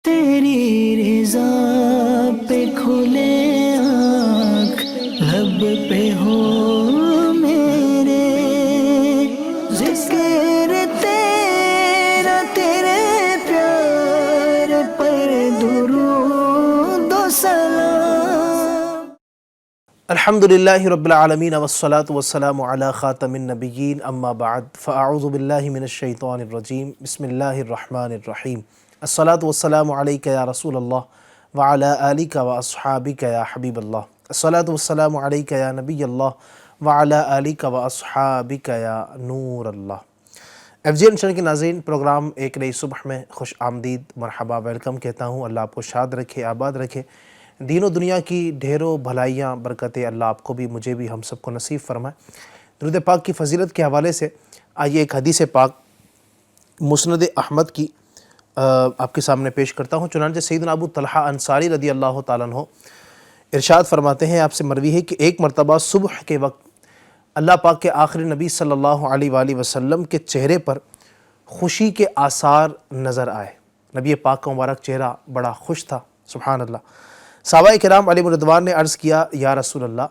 تیری رضا پہ کھلے آنکھ لب پہ ہو میرے، ذکر تیرا تیرے پیار پر درود و سلام۔ الحمدللہ رب العالمین والصلاة والسلام علی خاتم النبیین، اما بعد فاعوذ باللہ من الشیطان الرجیم، بسم اللہ الرحمن الرحیم۔ الصلاة والسلام علیک یا رسول اللہ وعلی آلک واصحابک یا حبیب اللہ۔ الصلاة والسلام علیک یا نبی اللہ وعلی آلک واصحابک یا نور اللہ۔ ایف جی این چینل کے ناظرین، پروگرام ایک نئی صبح میں خوش آمدید، مرحبا، ویلکم کہتا ہوں۔ اللہ آپ کو شاد رکھے، آباد رکھے، دین و دنیا کی ڈھیروں بھلائیاں برکتیں اللہ آپ کو بھی، مجھے بھی، ہم سب کو نصیب فرمائے۔ درود پاک کی فضیلت کے حوالے سے آئیے ایک حدیث پاک مسند احمد کی آپ کے سامنے پیش کرتا ہوں۔ چنانچہ سیدنا ابو طلحہ انصاری رضی اللہ تعالیٰ عنہ ارشاد فرماتے ہیں، آپ سے مروی ہے کہ ایک مرتبہ صبح کے وقت اللہ پاک کے آخری نبی صلی اللہ علیہ وآلہ وسلم کے چہرے پر خوشی کے آثار نظر آئے۔ نبی پاک کا مبارک چہرہ بڑا خوش تھا، سبحان اللہ۔ صحابہ کرام علیہ رضوان نے عرض کیا، یا رسول اللہ،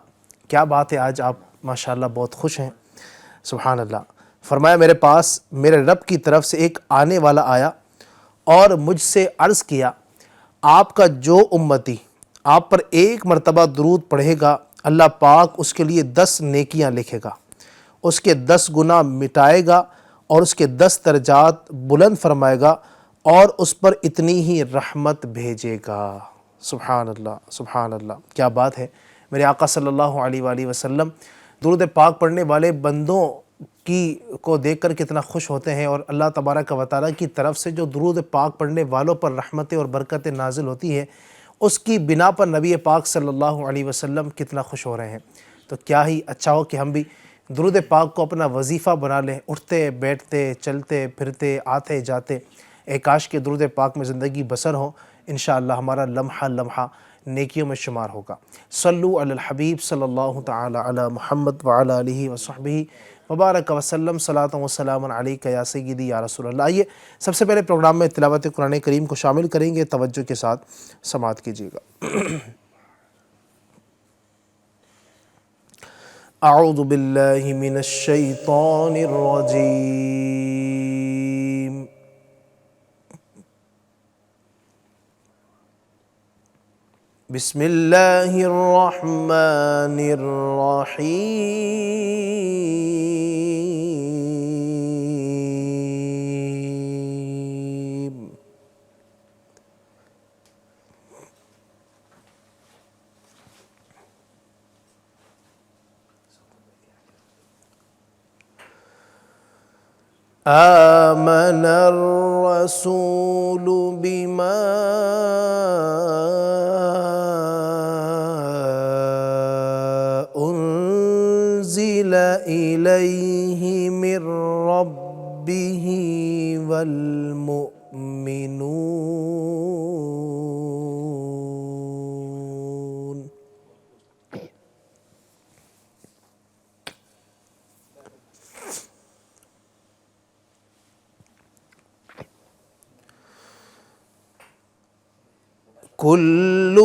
کیا بات ہے، آج آپ ماشاءاللہ بہت خوش ہیں، سبحان اللہ۔ فرمایا، میرے پاس میرے رب کی طرف سے ایک آنے والا آیا اور مجھ سے عرض کیا، آپ کا جو امتی آپ پر ایک مرتبہ درود پڑھے گا، اللہ پاک اس کے لیے 10 نیکیاں لکھے گا، اس کے 10 گناہ مٹائے گا اور اس کے 10 درجات بلند فرمائے گا اور اس پر اتنی ہی رحمت بھیجے گا۔ سبحان اللہ، سبحان اللہ، کیا بات ہے۔ میرے آقا صلی اللہ علیہ وآلہ وسلم درود پاک پڑھنے والے بندوں کو دیکھ کر کتنا خوش ہوتے ہیں، اور اللہ تبارک و تعالیٰ کی طرف سے جو درود پاک پڑھنے والوں پر رحمتیں اور برکتیں نازل ہوتی ہیں، اس کی بنا پر نبی پاک صلی اللہ علیہ وسلم کتنا خوش ہو رہے ہیں۔ تو کیا ہی اچھا ہو کہ ہم بھی درود پاک کو اپنا وظیفہ بنا لیں، اٹھتے بیٹھتے چلتے پھرتے آتے جاتے، اے کاش کے درود پاک میں زندگی بسر ہو، انشاءاللہ ہمارا لمحہ لمحہ نیکیوں میں شمار ہوگا۔ صلو علی الحبیب صلی اللہ تعالی علی محمد وعلی آلہ وصحبہ وبارک وسلم، صلاۃ و سلام علیک یا سیدی یا رسول اللہ۔ آئیے سب سے پہلے پروگرام میں تلاوت قرآن کریم کو شامل کریں گے، توجہ کے ساتھ سماعت کیجیے گا۔ اعوذ باللہ من الشیطان الرجیم، بسم اللہ الرحمن الرحیم۔ آمن الرسول بما انزل الیہ من ربہ والمؤمنون۔ کل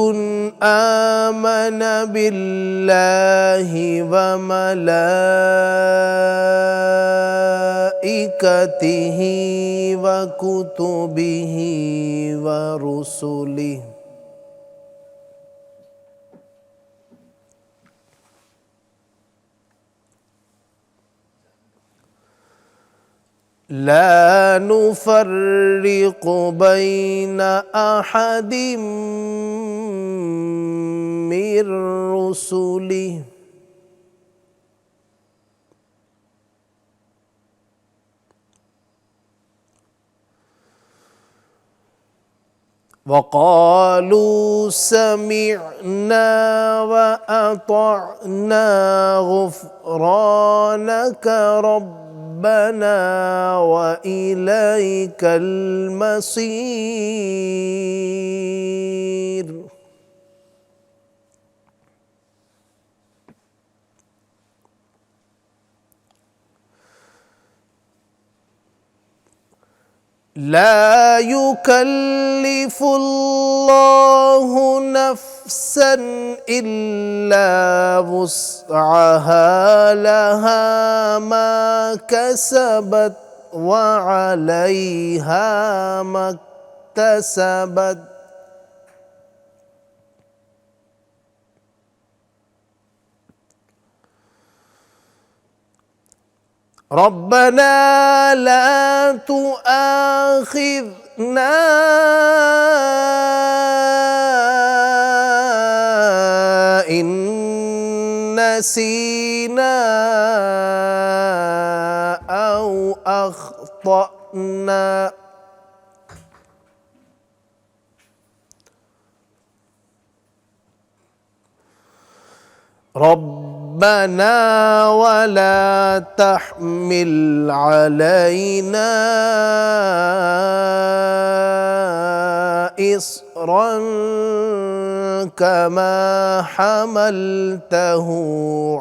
آمن باللہ وملائکتہ وکتبہ ورسلہ لا نفرق بین احد من رسلہ وقالوا سمعنا وأطعنا غفرانك ربنا وإليك المصير۔ لا يكلف الله نفسا إلا وسعها لها ما كسبت وعليها ما اكتسبت ربنا لا تؤاخذنا إن نسينا أو أخطأنا ربنا ولا تحمل علينا إصرا كما حملته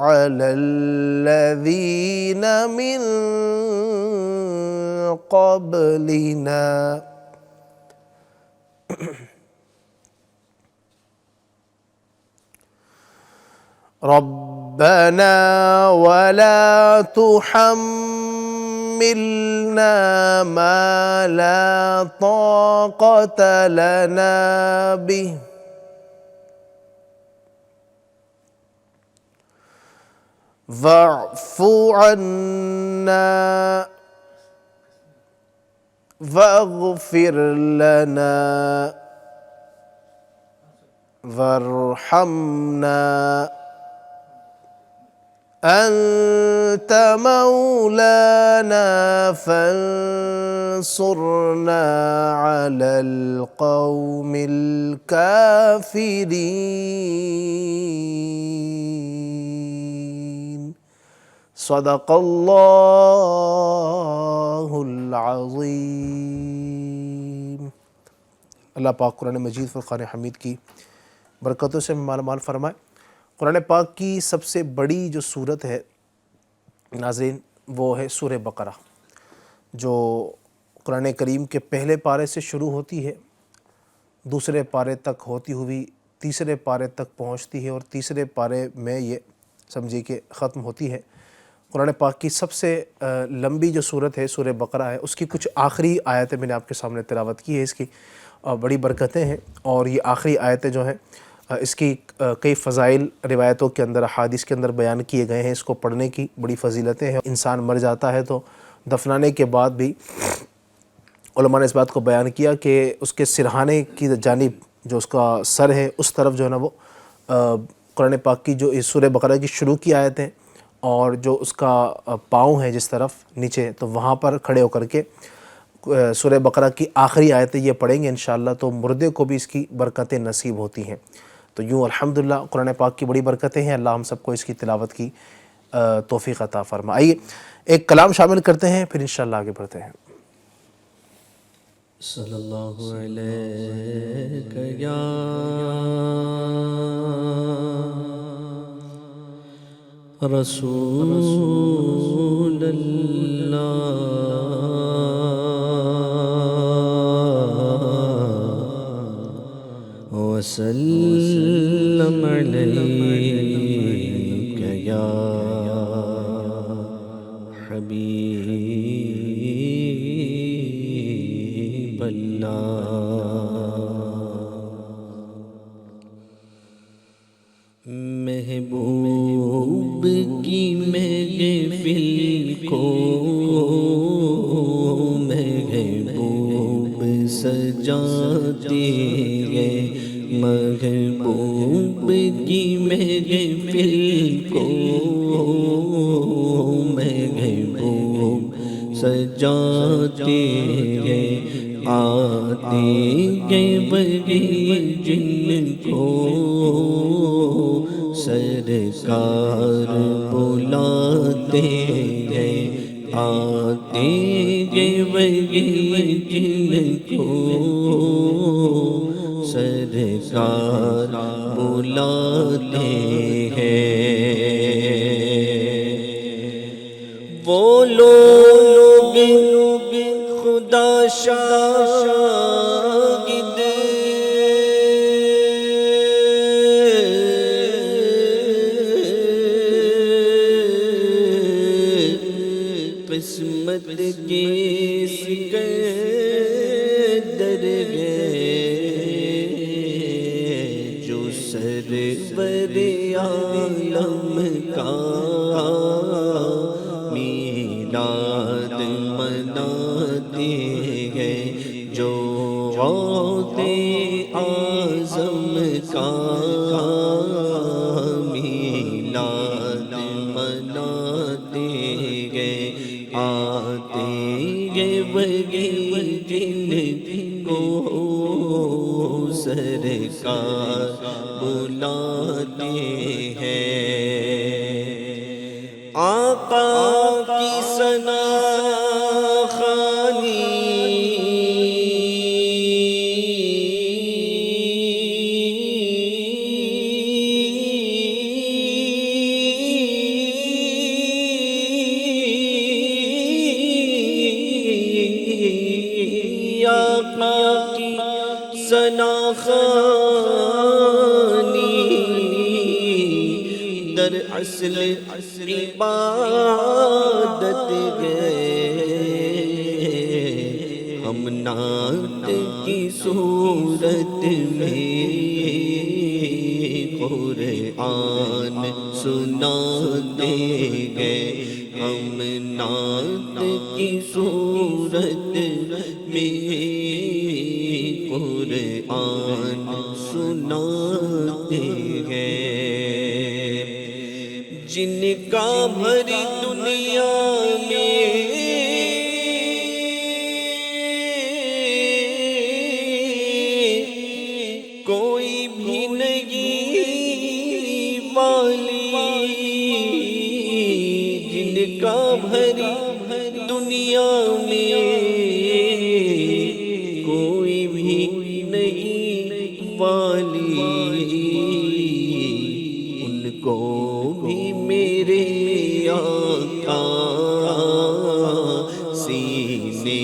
على الذين من قبلنا ربنا ولا تحملنا ما لا طاقة لنا به واعف عنا واغفر لنا وارحمنا أنت مولانا فانصرنا على القوم الكافرين صدق اللہ العظیم۔ اللہ پاک قرآن مجید فرقان حمید کی برکتوں سے مالا مال فرمائے۔ قرآن پاک کی سب سے بڑی جو صورت ہے ناظرین وہ ہے سورہ بقرہ، جو قرآن کریم کے پہلے پارے سے شروع ہوتی ہے، دوسرے پارے تک ہوتی ہوئی تیسرے پارے تک پہنچتی ہے اور تیسرے پارے میں یہ سمجھیے کہ ختم ہوتی ہے۔ قرآن پاک کی سب سے لمبی جو صورت ہے سورہ بقرہ ہے، اس کی کچھ آخری آیتیں میں نے آپ کے سامنے تلاوت کی ہے۔ اس کی بڑی برکتیں ہیں اور یہ آخری آیتیں جو ہیں اس کی کئی فضائل روایتوں کے اندر احادیث کے اندر بیان کیے گئے ہیں۔ اس کو پڑھنے کی بڑی فضیلتیں ہیں۔ انسان مر جاتا ہے تو دفنانے کے بعد بھی علماء نے اس بات کو بیان کیا کہ اس کے سرہانے کی جانب جو اس کا سر ہے اس طرف جو ہے نا وہ قرآن پاک کی جو اس سورہ بقرہ کی شروع کی آیتیں اور جو اس کا پاؤں ہے جس طرف نیچے، تو وہاں پر کھڑے ہو کر کے سورہ بقرہ کی آخری آیتیں یہ پڑھیں گے انشاءاللہ تو مردے کو بھی اس کی برکتیں نصیب ہوتی ہیں۔ تو یوں الحمدللہ قرآن پاک کی بڑی برکتیں ہیں۔ اللہ ہم سب کو اس کی تلاوت کی توفیق عطا فرمائے۔ آئیے ایک کلام شامل کرتے ہیں پھر انشاءاللہ آگے بڑھتے ہیں۔ صلی اللہ علیہ یا رسول اللہ وسلم علیک یا حبیب اللہ۔ محبوب کی محفل کو محبوب سجاتے ہیں، محبوب کی محفل کو محبوب سجاتے ہیں، آتے ہیں وہی جن کو سرکار بلاتے ہیں، آتے ہیں وہی جن کو سرکار بلاتے ہیں۔ وہ لوگ خدا شاہ کے سکندر گئے جو سرور عالم کا میلاد مناتے ہیں، جو غوث اعظم کا میلاد مناتے ہیں، آتے ہیں وہی جن کو سرکار بلاتے ہیں۔ آقا کی ثنا خوانی آقا کی ثنا خوانی در اصل عبادت گئے، ہم نعت کی صورت میں قرآن سناتے گئے، ہم نعت کی صورت میں قرآن سناتے گئے، جن کا بھری دنیا میں کوئی بھی نہیں والی، جن کا بھری دنیا میں کوئی بھی نہیں والی، ان کو بھی میرے آقا سینے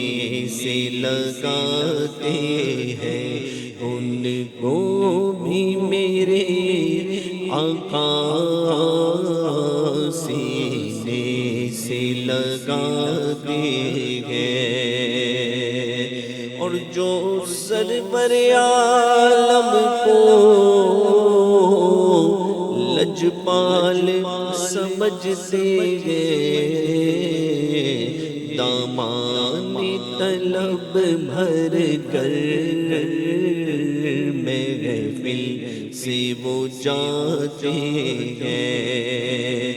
سے لگاتے ہیں، ان کو بھی میرے آقا سینے سے لگاتے ہیں، اور جو سرور عالم کو لجپال سمجھتے ہیں، دامان طلب بھر کر محفل سے وہ جاتے ہیں،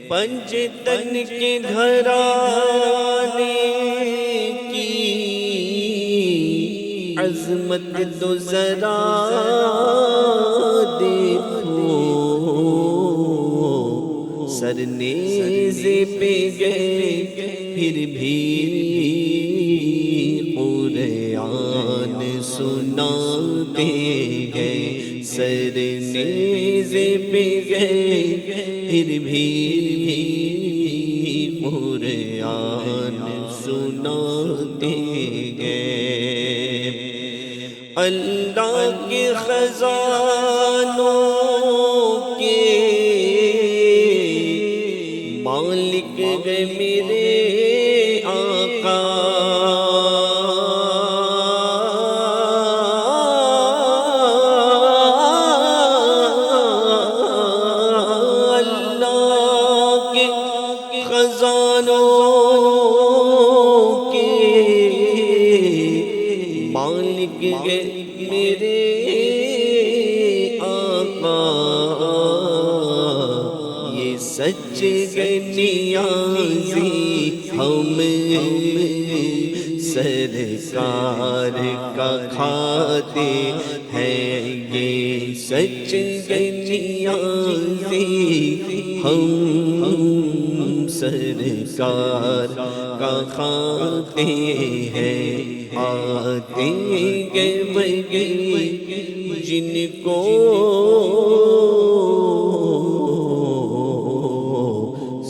پنجتن کے گھرانے کی عظمت تو ذرا دیکھو، سر نیزے پہ گئے پھر بھی قرآن سناتے گئے، سر نیزے پہ گئے پھر بھی قرآن سناتے گئے، اللہ کے خزانوں کے مالک گئے میرے آقا، اللہ کے خزانوں کے مالک گئے میرے آقا، یہ سچ نیازی ہم سرکار کا کھاتے ہیں، یہ سچ نیازی ہم سرکار کا کھاتے ہیں، آتے گئے وہی جن کو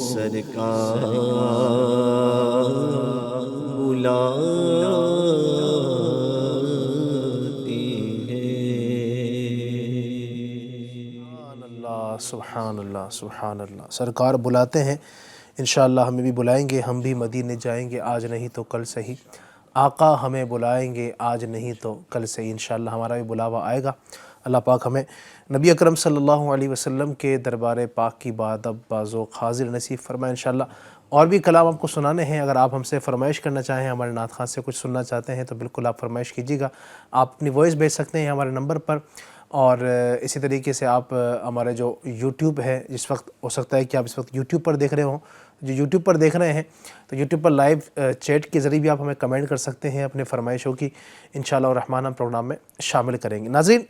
سرکار بلاتے ہیں۔ سبحان اللہ سبحان اللہ، سرکار بلاتے ہیں، انشاءاللہ ہمیں بھی بلائیں گے، ہم بھی مدینے جائیں گے، آج نہیں تو کل سے ہی۔ آقا ہمیں بلائیں گے، آج نہیں تو کل سے ہی، انشاءاللہ ہمارا بھی بلاوا آئے گا۔ اللہ پاک ہمیں نبی اکرم صلی اللہ علیہ وسلم کے دربار پاک کی بادب بازوق حاضر نصیب فرمائے انشاءاللہ۔ اور بھی کلام آپ کو سنانے ہیں، اگر آپ ہم سے فرمائش کرنا چاہیں، ہمارے نعت خواں سے کچھ سننا چاہتے ہیں تو بالکل آپ فرمائش کیجیے گا۔ آپ اپنی وائس بھیج سکتے ہیں ہمارے نمبر پر، اور اسی طریقے سے آپ ہمارے جو یوٹیوب ہے، جس وقت ہو سکتا ہے کہ آپ اس وقت یوٹیوب پر دیکھ رہے ہوں، جو یوٹیوب پر دیکھ رہے ہیں تو یوٹیوب پر لائیو چیٹ کے ذریعے بھی آپ ہمیں کمنٹ کر سکتے ہیں اپنے فرمائشوں کی، انشاءاللہ الرحمن ہم پروگرام میں شامل کریں گے۔ ناظرین،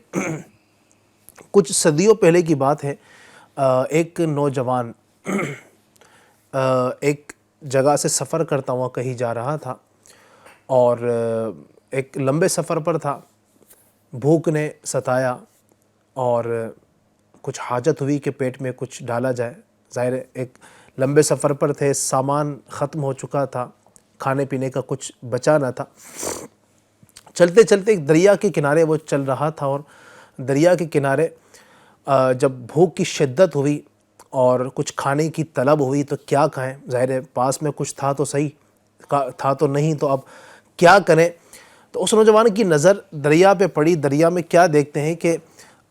کچھ صدیوں پہلے کی بات ہے، ایک نوجوان ایک جگہ سے سفر کرتا ہوا کہیں جا رہا تھا، اور ایک لمبے سفر پر تھا، بھوک نے ستایا اور کچھ حاجت ہوئی کہ پیٹ میں کچھ ڈالا جائے۔ ظاہر ہے ایک لمبے سفر پر تھے، سامان ختم ہو چکا تھا، کھانے پینے کا کچھ بچا نہ تھا۔ چلتے چلتے ایک دریا کے کنارے وہ چل رہا تھا، اور دریا کے کنارے جب بھوک کی شدت ہوئی اور کچھ کھانے کی طلب ہوئی تو کیا کھائیں؟ ظاہر ہے پاس میں کچھ تھا تو صحیح، تھا تو نہیں، تو اب کیا کریں؟ تو اس نوجوان کی نظر دریا پہ پڑی۔ دریا میں کیا دیکھتے ہیں کہ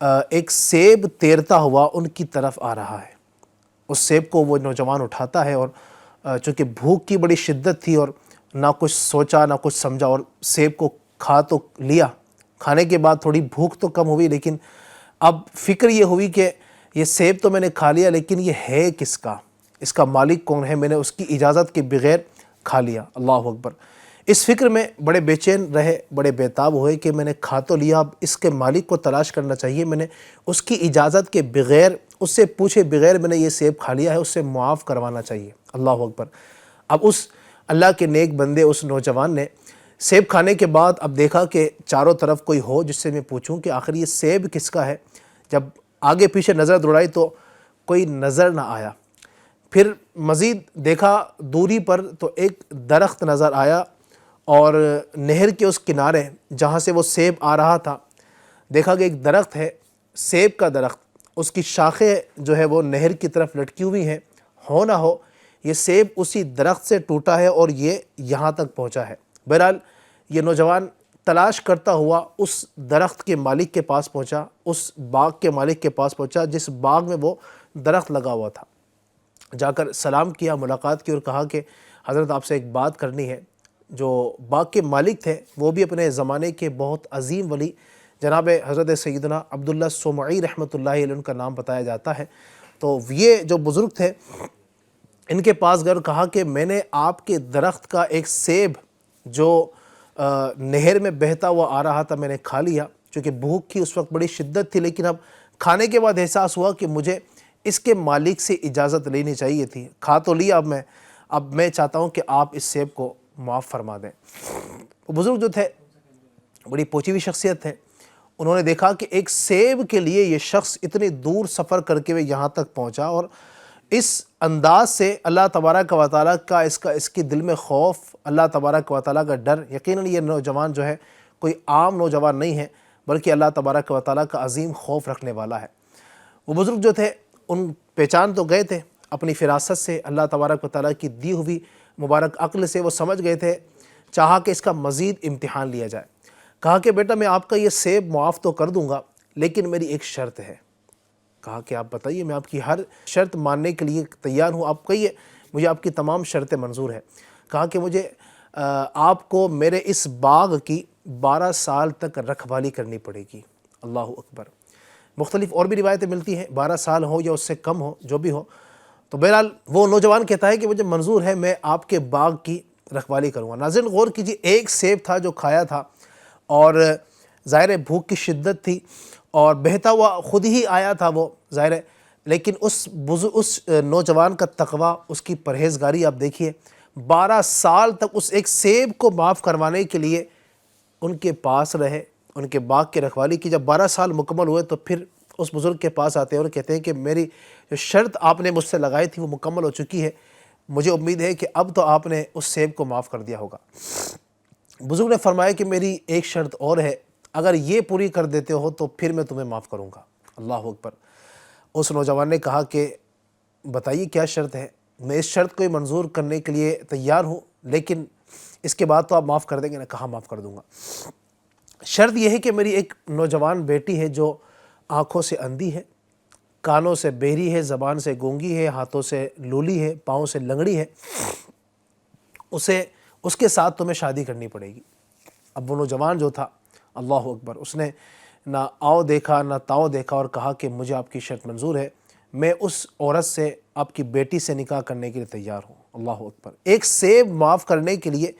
ایک سیب تیرتا ہوا ان کی طرف آ رہا ہے۔ اس سیب کو وہ نوجوان اٹھاتا ہے، اور چونکہ بھوک کی بڑی شدت تھی اور نہ کچھ سوچا نہ کچھ سمجھا، اور سیب کو کھا تو لیا۔ کھانے کے بعد تھوڑی بھوک تو کم ہوئی، لیکن اب فکر یہ ہوئی کہ یہ سیب تو میں نے کھا لیا، لیکن یہ ہے کس کا؟ اس کا مالک کون ہے؟ میں نے اس کی اجازت کے بغیر کھا لیا۔ اللہ اکبر! اس فکر میں بڑے بے چین رہے، بڑے بیتاب ہوئے کہ میں نے کھا تو لیا، اب اس کے مالک کو تلاش کرنا چاہیے، میں نے اس کی اجازت کے بغیر، اس سے پوچھے بغیر میں نے یہ سیب کھا لیا ہے، اس سے معاف کروانا چاہیے۔ اللہ اکبر! اب اس اللہ کے نیک بندے، اس نوجوان نے سیب کھانے کے بعد اب دیکھا کہ چاروں طرف کوئی ہو جس سے میں پوچھوں کہ آخر یہ سیب کس کا ہے۔ جب آگے پیچھے نظر دوڑائی تو کوئی نظر نہ آیا۔ پھر مزید دیکھا دوری پر تو ایک درخت نظر آیا، اور نہر کے اس کنارے جہاں سے وہ سیب آ رہا تھا، دیکھا کہ ایک درخت ہے، سیب کا درخت، اس کی شاخیں جو ہے وہ نہر کی طرف لٹکی ہوئی ہیں۔ ہو نہ ہو یہ سیب اسی درخت سے ٹوٹا ہے اور یہ یہاں تک پہنچا ہے۔ بہرحال یہ نوجوان تلاش کرتا ہوا اس درخت کے مالک کے پاس پہنچا، اس باغ کے مالک کے پاس پہنچا جس باغ میں وہ درخت لگا ہوا تھا۔ جا کر سلام کیا، ملاقات کی، اور کہا کہ حضرت آپ سے ایک بات کرنی ہے۔ جو باغ کے مالک تھے وہ بھی اپنے زمانے کے بہت عظیم ولی جناب حضرت سیدنا عبداللہ سمعی رحمۃ اللہ علیہ ان کا نام بتایا جاتا ہے۔ تو یہ جو بزرگ تھے ان کے پاس گئے اور کہا کہ میں نے آپ کے درخت کا ایک سیب جو نہر میں بہتا ہوا آ رہا تھا میں نے کھا لیا، چونکہ بھوک کی اس وقت بڑی شدت تھی، لیکن اب کھانے کے بعد احساس ہوا کہ مجھے اس کے مالک سے اجازت لینی چاہیے تھی۔ کھا تو لیا اب میں چاہتا ہوں کہ آپ اس سیب کو معاف فرما دیں۔ وہ بزرگ جو تھے بڑی پوچھی ہوئی شخصیت ہے، انہوں نے دیکھا کہ ایک سیب کے لیے یہ شخص اتنی دور سفر کر کے وہ یہاں تک پہنچا، اور اس انداز سے اللہ تبارک و تعالیٰ کا اس کی دل میں خوف، اللہ تبارک و تعالیٰ کا ڈر، یقیناً یہ نوجوان جو ہے کوئی عام نوجوان نہیں ہے بلکہ اللہ تبارک و تعالیٰ کا عظیم خوف رکھنے والا ہے۔ وہ بزرگ جو تھے ان پہچان تو گئے تھے اپنی فراست سے، اللہ تبارک و تعالیٰ کی دی ہوئی مبارک عقل سے وہ سمجھ گئے تھے، چاہا کہ اس کا مزید امتحان لیا جائے۔ کہا کہ بیٹا میں آپ کا یہ سیب معاف تو کر دوں گا، لیکن میری ایک شرط ہے۔ کہا کہ آپ بتائیے، میں آپ کی ہر شرط ماننے کے لیے تیار ہوں، آپ کہیے، مجھے آپ کی تمام شرطیں منظور ہیں۔ کہا کہ مجھے آپ کو میرے اس باغ کی 12 سال تک رکھوالی کرنی پڑے گی۔ اللہ اکبر! مختلف اور بھی روایتیں ملتی ہیں، 12 سال ہو یا اس سے کم ہو، جو بھی ہو۔ تو بہرحال وہ نوجوان کہتا ہے کہ مجھے منظور ہے، میں آپ کے باغ کی رکھوالی کروں گا۔ ناظرین غور کیجیے، ایک سیب تھا جو کھایا تھا، اور ظاہر بھوک کی شدت تھی اور بہتا ہوا خود ہی آیا تھا وہ، ظاہر ہے، لیکن اس نوجوان کا تقویٰ، اس کی پرہیزگاری آپ دیکھیے، 12 سال تک اس ایک سیب کو معاف کروانے کے لیے ان کے پاس رہے، ان کے باغ کی رکھوالی کی۔ جب 12 سال مکمل ہوئے تو پھر اس بزرگ کے پاس آتے ہیں اور کہتے ہیں کہ میری جو شرط آپ نے مجھ سے لگائی تھی وہ مکمل ہو چکی ہے، مجھے امید ہے کہ اب تو آپ نے اس سیب کو معاف کر دیا ہوگا۔ بزرگ نے فرمایا کہ میری ایک شرط اور ہے، اگر یہ پوری کر دیتے ہو تو پھر میں تمہیں معاف کروں گا۔ اللہ اکبر! اس نوجوان نے کہا کہ بتائیے کیا شرط ہے؟ میں اس شرط کو منظور کرنے کے لیے تیار ہوں، لیکن اس کے بعد تو آپ معاف کر دیں گے نا؟ کہاں معاف کر دوں گا۔ شرط یہ ہے کہ میری ایک نوجوان بیٹی ہے جو آنکھوں سے اندھی ہے، کانوں سے بہری ہے، زبان سے گونگی ہے، ہاتھوں سے لولی ہے، پاؤں سے لنگڑی ہے، اس کے ساتھ تمہیں شادی کرنی پڑے گی۔ اب وہ نوجوان جو تھا، اللہ اکبر، اس نے نہ آؤ دیکھا نہ تاؤ دیکھا اور کہا کہ مجھے آپ کی شرط منظور ہے، میں اس عورت سے، آپ کی بیٹی سے نکاح کرنے کے لیے تیار ہوں۔ اللہ اکبر، ایک سیب معاف کرنے کے لیے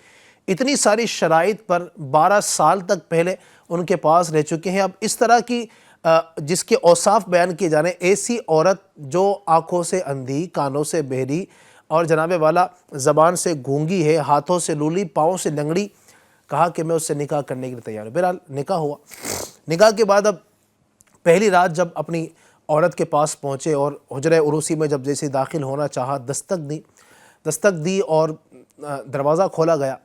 اتنی ساری شرائط پر 12 سال تک پہلے ان کے پاس رہ چکے ہیں۔ اب اس طرح کی جس کے اوصاف بیان کیے جانے، ایسی عورت جو آنکھوں سے اندھی، کانوں سے بہری اور جناب والا زبان سے گونگی ہے، ہاتھوں سے لولی، پاؤں سے لنگڑی، کہا کہ میں اس سے نکاح کرنے کے لیے تیار ہوں۔ بہرحال نکاح ہوا۔ نکاح کے بعد اب پہلی رات جب اپنی عورت کے پاس پہنچے اور حجرہ عروسی میں جب جیسے داخل ہونا چاہا، دستک دی اور دروازہ کھولا گیا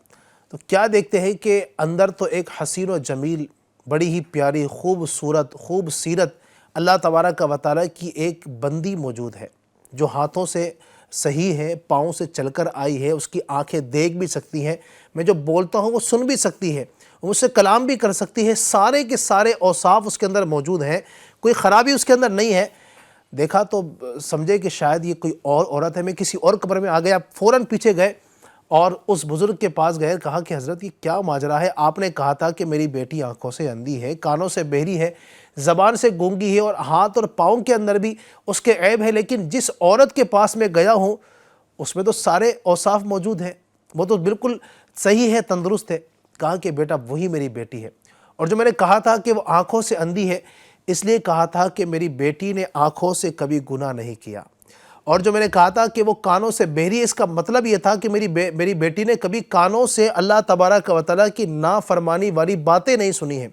تو کیا دیکھتے ہیں کہ اندر تو ایک حسین و جمیل، بڑی ہی پیاری، خوب سیرت اللہ تبارک و تعالیٰ کی ایک بندی موجود ہے، جو ہاتھوں سے صحیح ہے، پاؤں سے چل کر آئی ہے، اس کی آنکھیں دیکھ بھی سکتی ہیں، میں جو بولتا ہوں وہ سن بھی سکتی ہے، مجھ سے کلام بھی کر سکتی ہے، سارے کے سارے اوصاف اس کے اندر موجود ہیں، کوئی خرابی اس کے اندر نہیں ہے۔ دیکھا تو سمجھے کہ شاید یہ کوئی اور عورت ہے، میں کسی اور کمرے میں آ گیا، فوراً پیچھے گئے اور اس بزرگ کے پاس گئے، کہا کہ حضرت یہ کیا ماجرا ہے؟ آپ نے کہا تھا کہ میری بیٹی آنکھوں سے اندھی ہے، کانوں سے بہری ہے، زبان سے گونگی ہے اور ہاتھ اور پاؤں کے اندر بھی اس کے عیب ہے، لیکن جس عورت کے پاس میں گیا ہوں اس میں تو سارے اوصاف موجود ہیں، وہ تو بالکل صحیح ہے، تندرست ہے۔ کہا کہ بیٹا وہی میری بیٹی ہے، اور جو میں نے کہا تھا کہ وہ آنکھوں سے اندھی ہے، اس لیے کہا تھا کہ میری بیٹی نے آنکھوں سے کبھی گناہ نہیں کیا، اور جو میں نے کہا تھا کہ وہ کانوں سے بہری ہے، اس کا مطلب یہ تھا کہ میری بیٹی نے کبھی کانوں سے اللہ تبارک و تعالیٰ کی نافرمانی والی باتیں نہیں سنی ہیں۔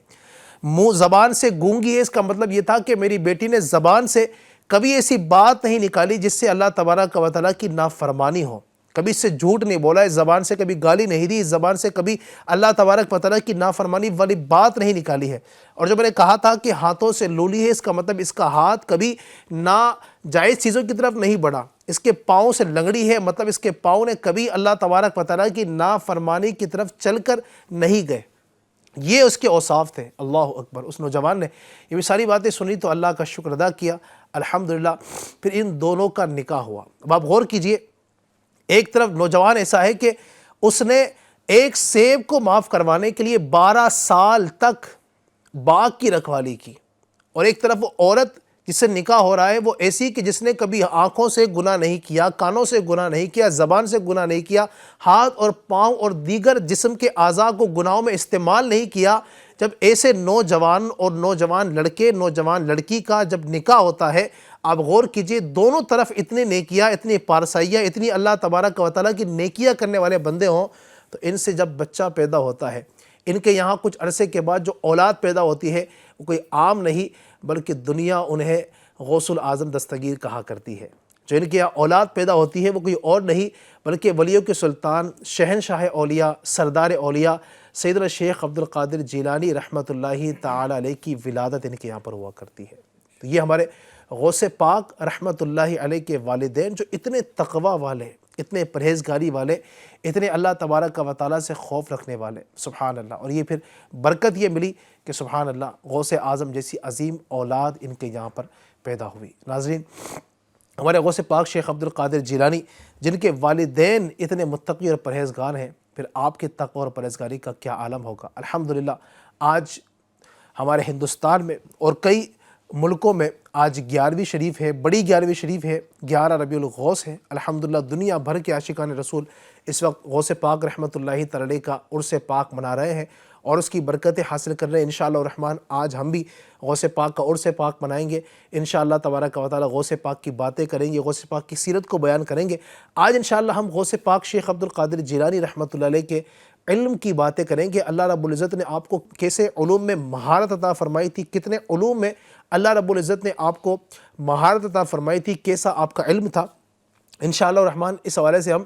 زبان سے گونگی ہے، اس کا مطلب یہ تھا کہ میری بیٹی نے زبان سے کبھی ایسی بات نہیں نکالی جس سے اللہ تبارک و تعالیٰ کی نافرمانی ہو، کبھی اس سے جھوٹ نہیں بولا، اس زبان سے کبھی گالی نہیں دی، اس زبان سے کبھی اللہ تبارک و تعالیٰ کی نافرمانی والی بات نہیں نکالی ہے۔ اور جو میں نے کہا تھا کہ ہاتھوں سے لولی ہے، اس کا مطلب اس کا ہاتھ کبھی ناجائز چیزوں کی طرف نہیں بڑھا۔ اس کے پاؤں سے لنگڑی ہے، مطلب اس کے پاؤں نے کبھی اللہ تبارک و تعالیٰ کی نافرمانی کی طرف چل کر نہیں گئے۔ یہ اس کے اوصاف تھے۔ اللہ اکبر، اس نوجوان نے یہ بھی ساری باتیں سنی تو اللہ کا شکر ادا کیا، الحمدللہ۔ پھر ان دونوں کا نکاح ہوا۔ اب آپ غور کیجئے، ایک طرف نوجوان ایسا ہے کہ اس نے ایک سیب کو معاف کروانے کے لیے 12 سال تک باغ کی رکھوالی کی، اور ایک طرف وہ عورت جس سے نکاح ہو رہا ہے وہ ایسی کہ جس نے کبھی آنکھوں سے گناہ نہیں کیا، کانوں سے گناہ نہیں کیا، زبان سے گناہ نہیں کیا، ہاتھ اور پاؤں اور دیگر جسم کے اعضاء کو گناہوں میں استعمال نہیں کیا۔ جب ایسے نوجوان اور نوجوان لڑکے، نوجوان لڑکی کا جب نکاح ہوتا ہے، آپ غور کیجئے، دونوں طرف اتنی نیکیاں، اتنی پارسائیاں، اتنی اللہ تبارک و تعالیٰ کی نیکیاں کرنے والے بندے ہوں، تو ان سے جب بچہ پیدا ہوتا ہے، ان کے یہاں کچھ عرصے کے بعد جو اولاد پیدا ہوتی ہے وہ کوئی عام نہیں بلکہ دنیا انہیں غوث الاعظم دستگیر کہا کرتی ہے۔ جو ان کے یہاں اولاد پیدا ہوتی ہے وہ کوئی اور نہیں بلکہ ولیوں کے سلطان، شہنشاہ اولیاء، سردار اولیاء سیدنا شیخ عبد القادر جیلانی رحمۃ اللہ تعالی علیہ کی ولادت ان کے یہاں پر ہوا کرتی ہے۔ تو یہ ہمارے غوث پاک رحمۃ اللہ علیہ کے والدین جو اتنے تقوی والے، اتنے پرہیزگاری والے، اتنے اللہ تبارک و تعالیٰ سے خوف رکھنے والے، سبحان اللہ۔ اور یہ پھر برکت یہ ملی کہ سبحان اللہ غوث اعظم جیسی عظیم اولاد ان کے یہاں پر پیدا ہوئی۔ ناظرین، ہمارے غوث پاک شیخ عبد القادر جیلانی جن کے والدین اتنے متقی اور پرہیزگار ہیں، پھر آپ کے تقوی اور پرہیزگاری کا کیا عالم ہوگا۔ الحمدللہ آج ہمارے ہندوستان میں اور کئی ملکوں میں آج 11ویں شریف ہے، بڑی 11ویں شریف ہے، 11 ربیع الغوث ہے۔ الحمدللہ دنیا بھر کے عاشقان رسول اس وقت غوث پاک رحمۃ اللہ تعالی کا عرس پاک منا رہے ہیں اور اس کی برکتیں حاصل کر رہے ہیں۔ انشاءاللہ الرحمن آج ہم بھی غوث پاک کا عرس پاک منائیں گے، انشاءاللہ تبارک و تعالی غوث پاک کی باتیں کریں گے، غوث پاک کی سیرت کو بیان کریں گے۔ آج انشاءاللہ ہم غوث پاک شیخ عبد القادر جیلانی رحمۃ اللہ علیہ کے علم کی باتیں کریں گے۔ اللہ رب العزت نے آپ کو کیسے علوم میں مہارت عطا فرمائی تھی، کتنے علوم میں اللہ رب العزت نے آپ کو مہارت عطا فرمائی تھی، کیسا آپ کا علم تھا، انشاءاللہ الرحمن اس حوالے سے ہم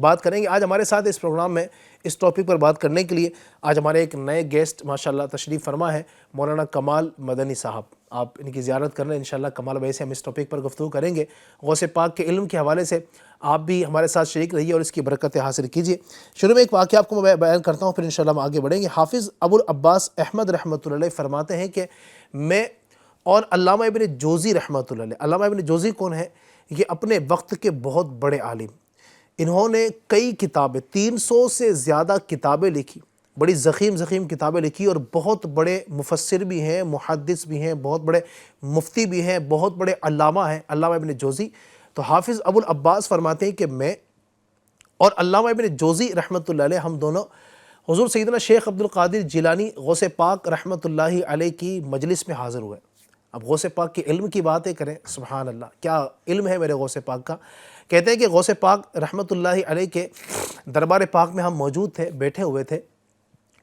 بات کریں گے۔ آج ہمارے ساتھ اس پروگرام میں اس ٹاپک پر بات کرنے کے لیے آج ہمارے ایک نئے گیسٹ ماشاءاللہ تشریف فرما ہے، مولانا کمال مدنی صاحب۔ آپ ان کی زیارت کرنا انشاءاللہ کمال بھائی سے ہم اس ٹاپک پر گفتگو کریں گے. غوث پاک کے علم کے حوالے سے آپ بھی ہمارے ساتھ شریک رہیے اور اس کی برکتیں حاصل کیجیے. شروع میں ایک واقعہ آپ کو میں بیان کرتا ہوں، پھر انشاءاللہ ہم آگے بڑھیں گے. حافظ ابو العباس احمد رحمۃ اللہ علیہ فرماتے ہیں کہ میں اور علامہ ابن جوزی رحمۃ اللہ علیہ، علامہ ابن جوزی کون ہے؟ یہ اپنے وقت کے بہت بڑے عالم، انہوں نے کئی کتابیں، 300 سے زیادہ کتابیں لکھی، بڑی ضخیم کتابیں لکھی، اور بہت بڑے مفسر بھی ہیں، محدث بھی ہیں، بہت بڑے مفتی بھی ہیں، بہت بڑے علامہ ہیں علامہ ابن جوزی. تو حافظ ابو العباس فرماتے ہیں کہ میں اور علامہ ابن جوزی رحمۃ اللہ علیہ ہم دونوں حضور سیدنا شیخ عبد القادر جیلانی غوث پاک رحمۃ اللہ علیہ کی مجلس میں حاضر ہوئے. اب غوث پاک کے علم کی باتیں کریں، سبحان اللہ کیا علم ہے میرے غوث پاک کا. کہتے ہیں کہ غوث پاک رحمۃ اللہ علیہ کے دربار پاک میں ہم موجود تھے، بیٹھے ہوئے تھے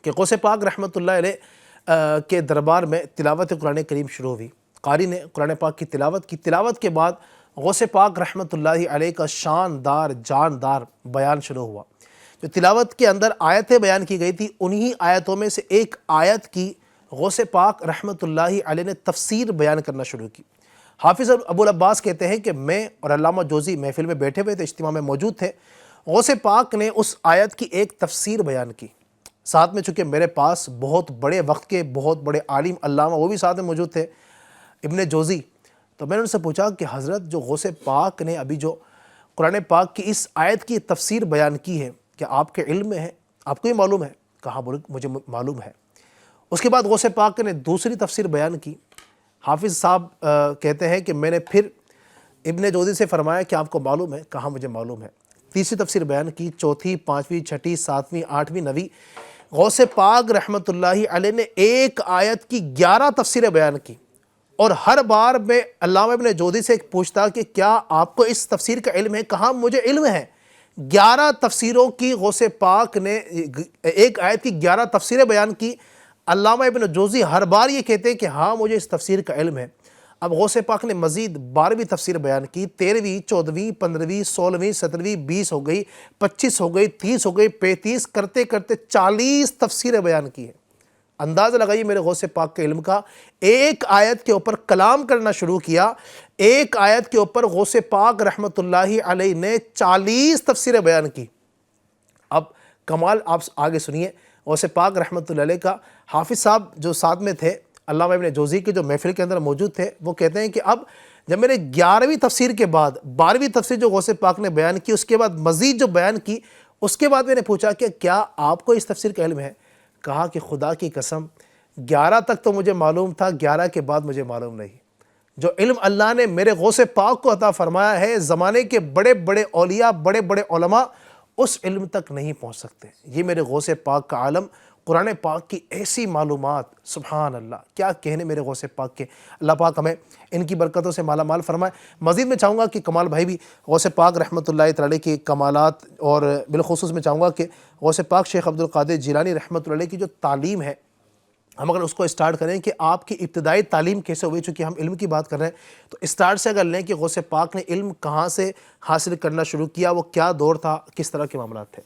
کہ غوث پاک رحمۃ اللہ علیہ کے دربار میں تلاوت قرآن کریم شروع ہوئی. قاری نے قرآن پاک کی تلاوت کی. تلاوت کے بعد غوث پاک رحمۃ اللہ علیہ کا شاندار جاندار بیان شروع ہوا. جو تلاوت کے اندر آیتیں بیان کی گئی تھی، انہی آیتوں میں سے ایک آیت کی غوث پاک رحمۃ اللہ علیہ نے تفسیر بیان کرنا شروع کی. حافظ ابو العباس کہتے ہیں کہ میں اور علامہ جوزی محفل میں بیٹھے ہوئے تھے، اجتماع میں موجود تھے. غوث پاک نے اس آیت کی ایک تفسیر بیان کی. ساتھ میں چونکہ میرے پاس بہت بڑے وقت کے بہت بڑے عالم علامہ وہ بھی ساتھ میں موجود تھے، ابن جوزی. تو میں نے ان سے پوچھا کہ حضرت جو غوث پاک نے ابھی جو قرآن پاک کی اس آیت کی تفسیر بیان کی ہے، کیا آپ کے علم میں ہے؟ آپ کو ہی معلوم ہے؟ کہا بولے مجھے معلوم ہے. اس کے بعد غوث پاک نے دوسری تفسیر بیان کی. حافظ صاحب کہتے ہیں کہ میں نے پھر ابن جوزی سے فرمایا کہ آپ کو معلوم ہے؟ کہا مجھے معلوم ہے. تیسری تفسیر بیان کی، چوتھی، پانچویں، چھٹی، ساتویں، آٹھویں، نویں. غوث پاک رحمۃ اللہ علیہ نے ایک آیت کی 11 تفسیریں بیان کی، اور ہر بار میں علامہ ابن جوزی سے پوچھتا کہ کیا آپ کو اس تفسیر کا علم ہے؟ کہا مجھے علم ہے. 11 تفسیروں کی غوث پاک نے، ایک آیت کی 11 تفسیریں بیان کی. علامہ ابن جوزی ہر بار یہ کہتے ہیں کہ ہاں مجھے اس تفسیر کا علم ہے. اب غوث پاک نے مزید 12ویں تفسیر بیان کی، 13ویں، 14ویں، 15ویں، 16ویں، 17ویں، 20 ہو گئی، 25 ہو گئی، 30 ہو گئی، 35، کرتے کرتے 40 تفسیریں بیان کی ہیں. اندازہ لگائیے میرے غوث پاک کے علم کا. ایک آیت کے اوپر کلام کرنا شروع کیا، ایک آیت کے اوپر غوث پاک رحمۃ اللہ علیہ نے 40 تفسیریں بیان کی. اب کمال آپ آگے سنیے غوث پاک رحمۃ اللہ علیہ کا. حافظ صاحب جو ساتھ میں تھے علامہ ابن جوزی کے جو محفل کے اندر موجود تھے، وہ کہتے ہیں کہ اب جب میں نے 11ویں تفسیر کے بعد 12ویں تفسیر جو غوث پاک نے بیان کی، اس کے بعد مزید جو بیان کی، اس کے بعد میں نے پوچھا کہ کیا آپ کو اس تفسیر کا علم ہے؟ کہا کہ خدا کی قسم 11 تک تو مجھے معلوم تھا، 11 کے بعد مجھے معلوم نہیں. جو علم اللہ نے میرے غوث پاک کو عطا فرمایا ہے، زمانے کے بڑے بڑے اولیاء، بڑے بڑے علماء اس علم تک نہیں پہنچ سکتے. یہ میرے غوث پاک کا عالم، قرآن پاک کی ایسی معلومات، سبحان اللہ کیا کہنے میرے غوث پاک کے. اللہ پاک ہمیں ان کی برکتوں سے مالا مال فرمائے. مزید میں چاہوں گا کہ کمال بھائی بھی غوث پاک رحمۃ اللہ تعالی کی کمالات، اور بالخصوص میں چاہوں گا کہ غوث پاک شیخ عبد القادر جیلانی رحمۃ اللہ علیہ کی جو تعلیم ہے، ہم اگر اس کو اسٹارٹ کریں کہ آپ کی ابتدائی تعلیم کیسے ہوئی، چونکہ ہم علم کی بات کر رہے ہیں، تو اسٹارٹ سے اگر لیں کہ غوث پاک نے علم کہاں سے حاصل کرنا شروع کیا، وہ کیا دور تھا، کس طرح کے معاملات تھے؟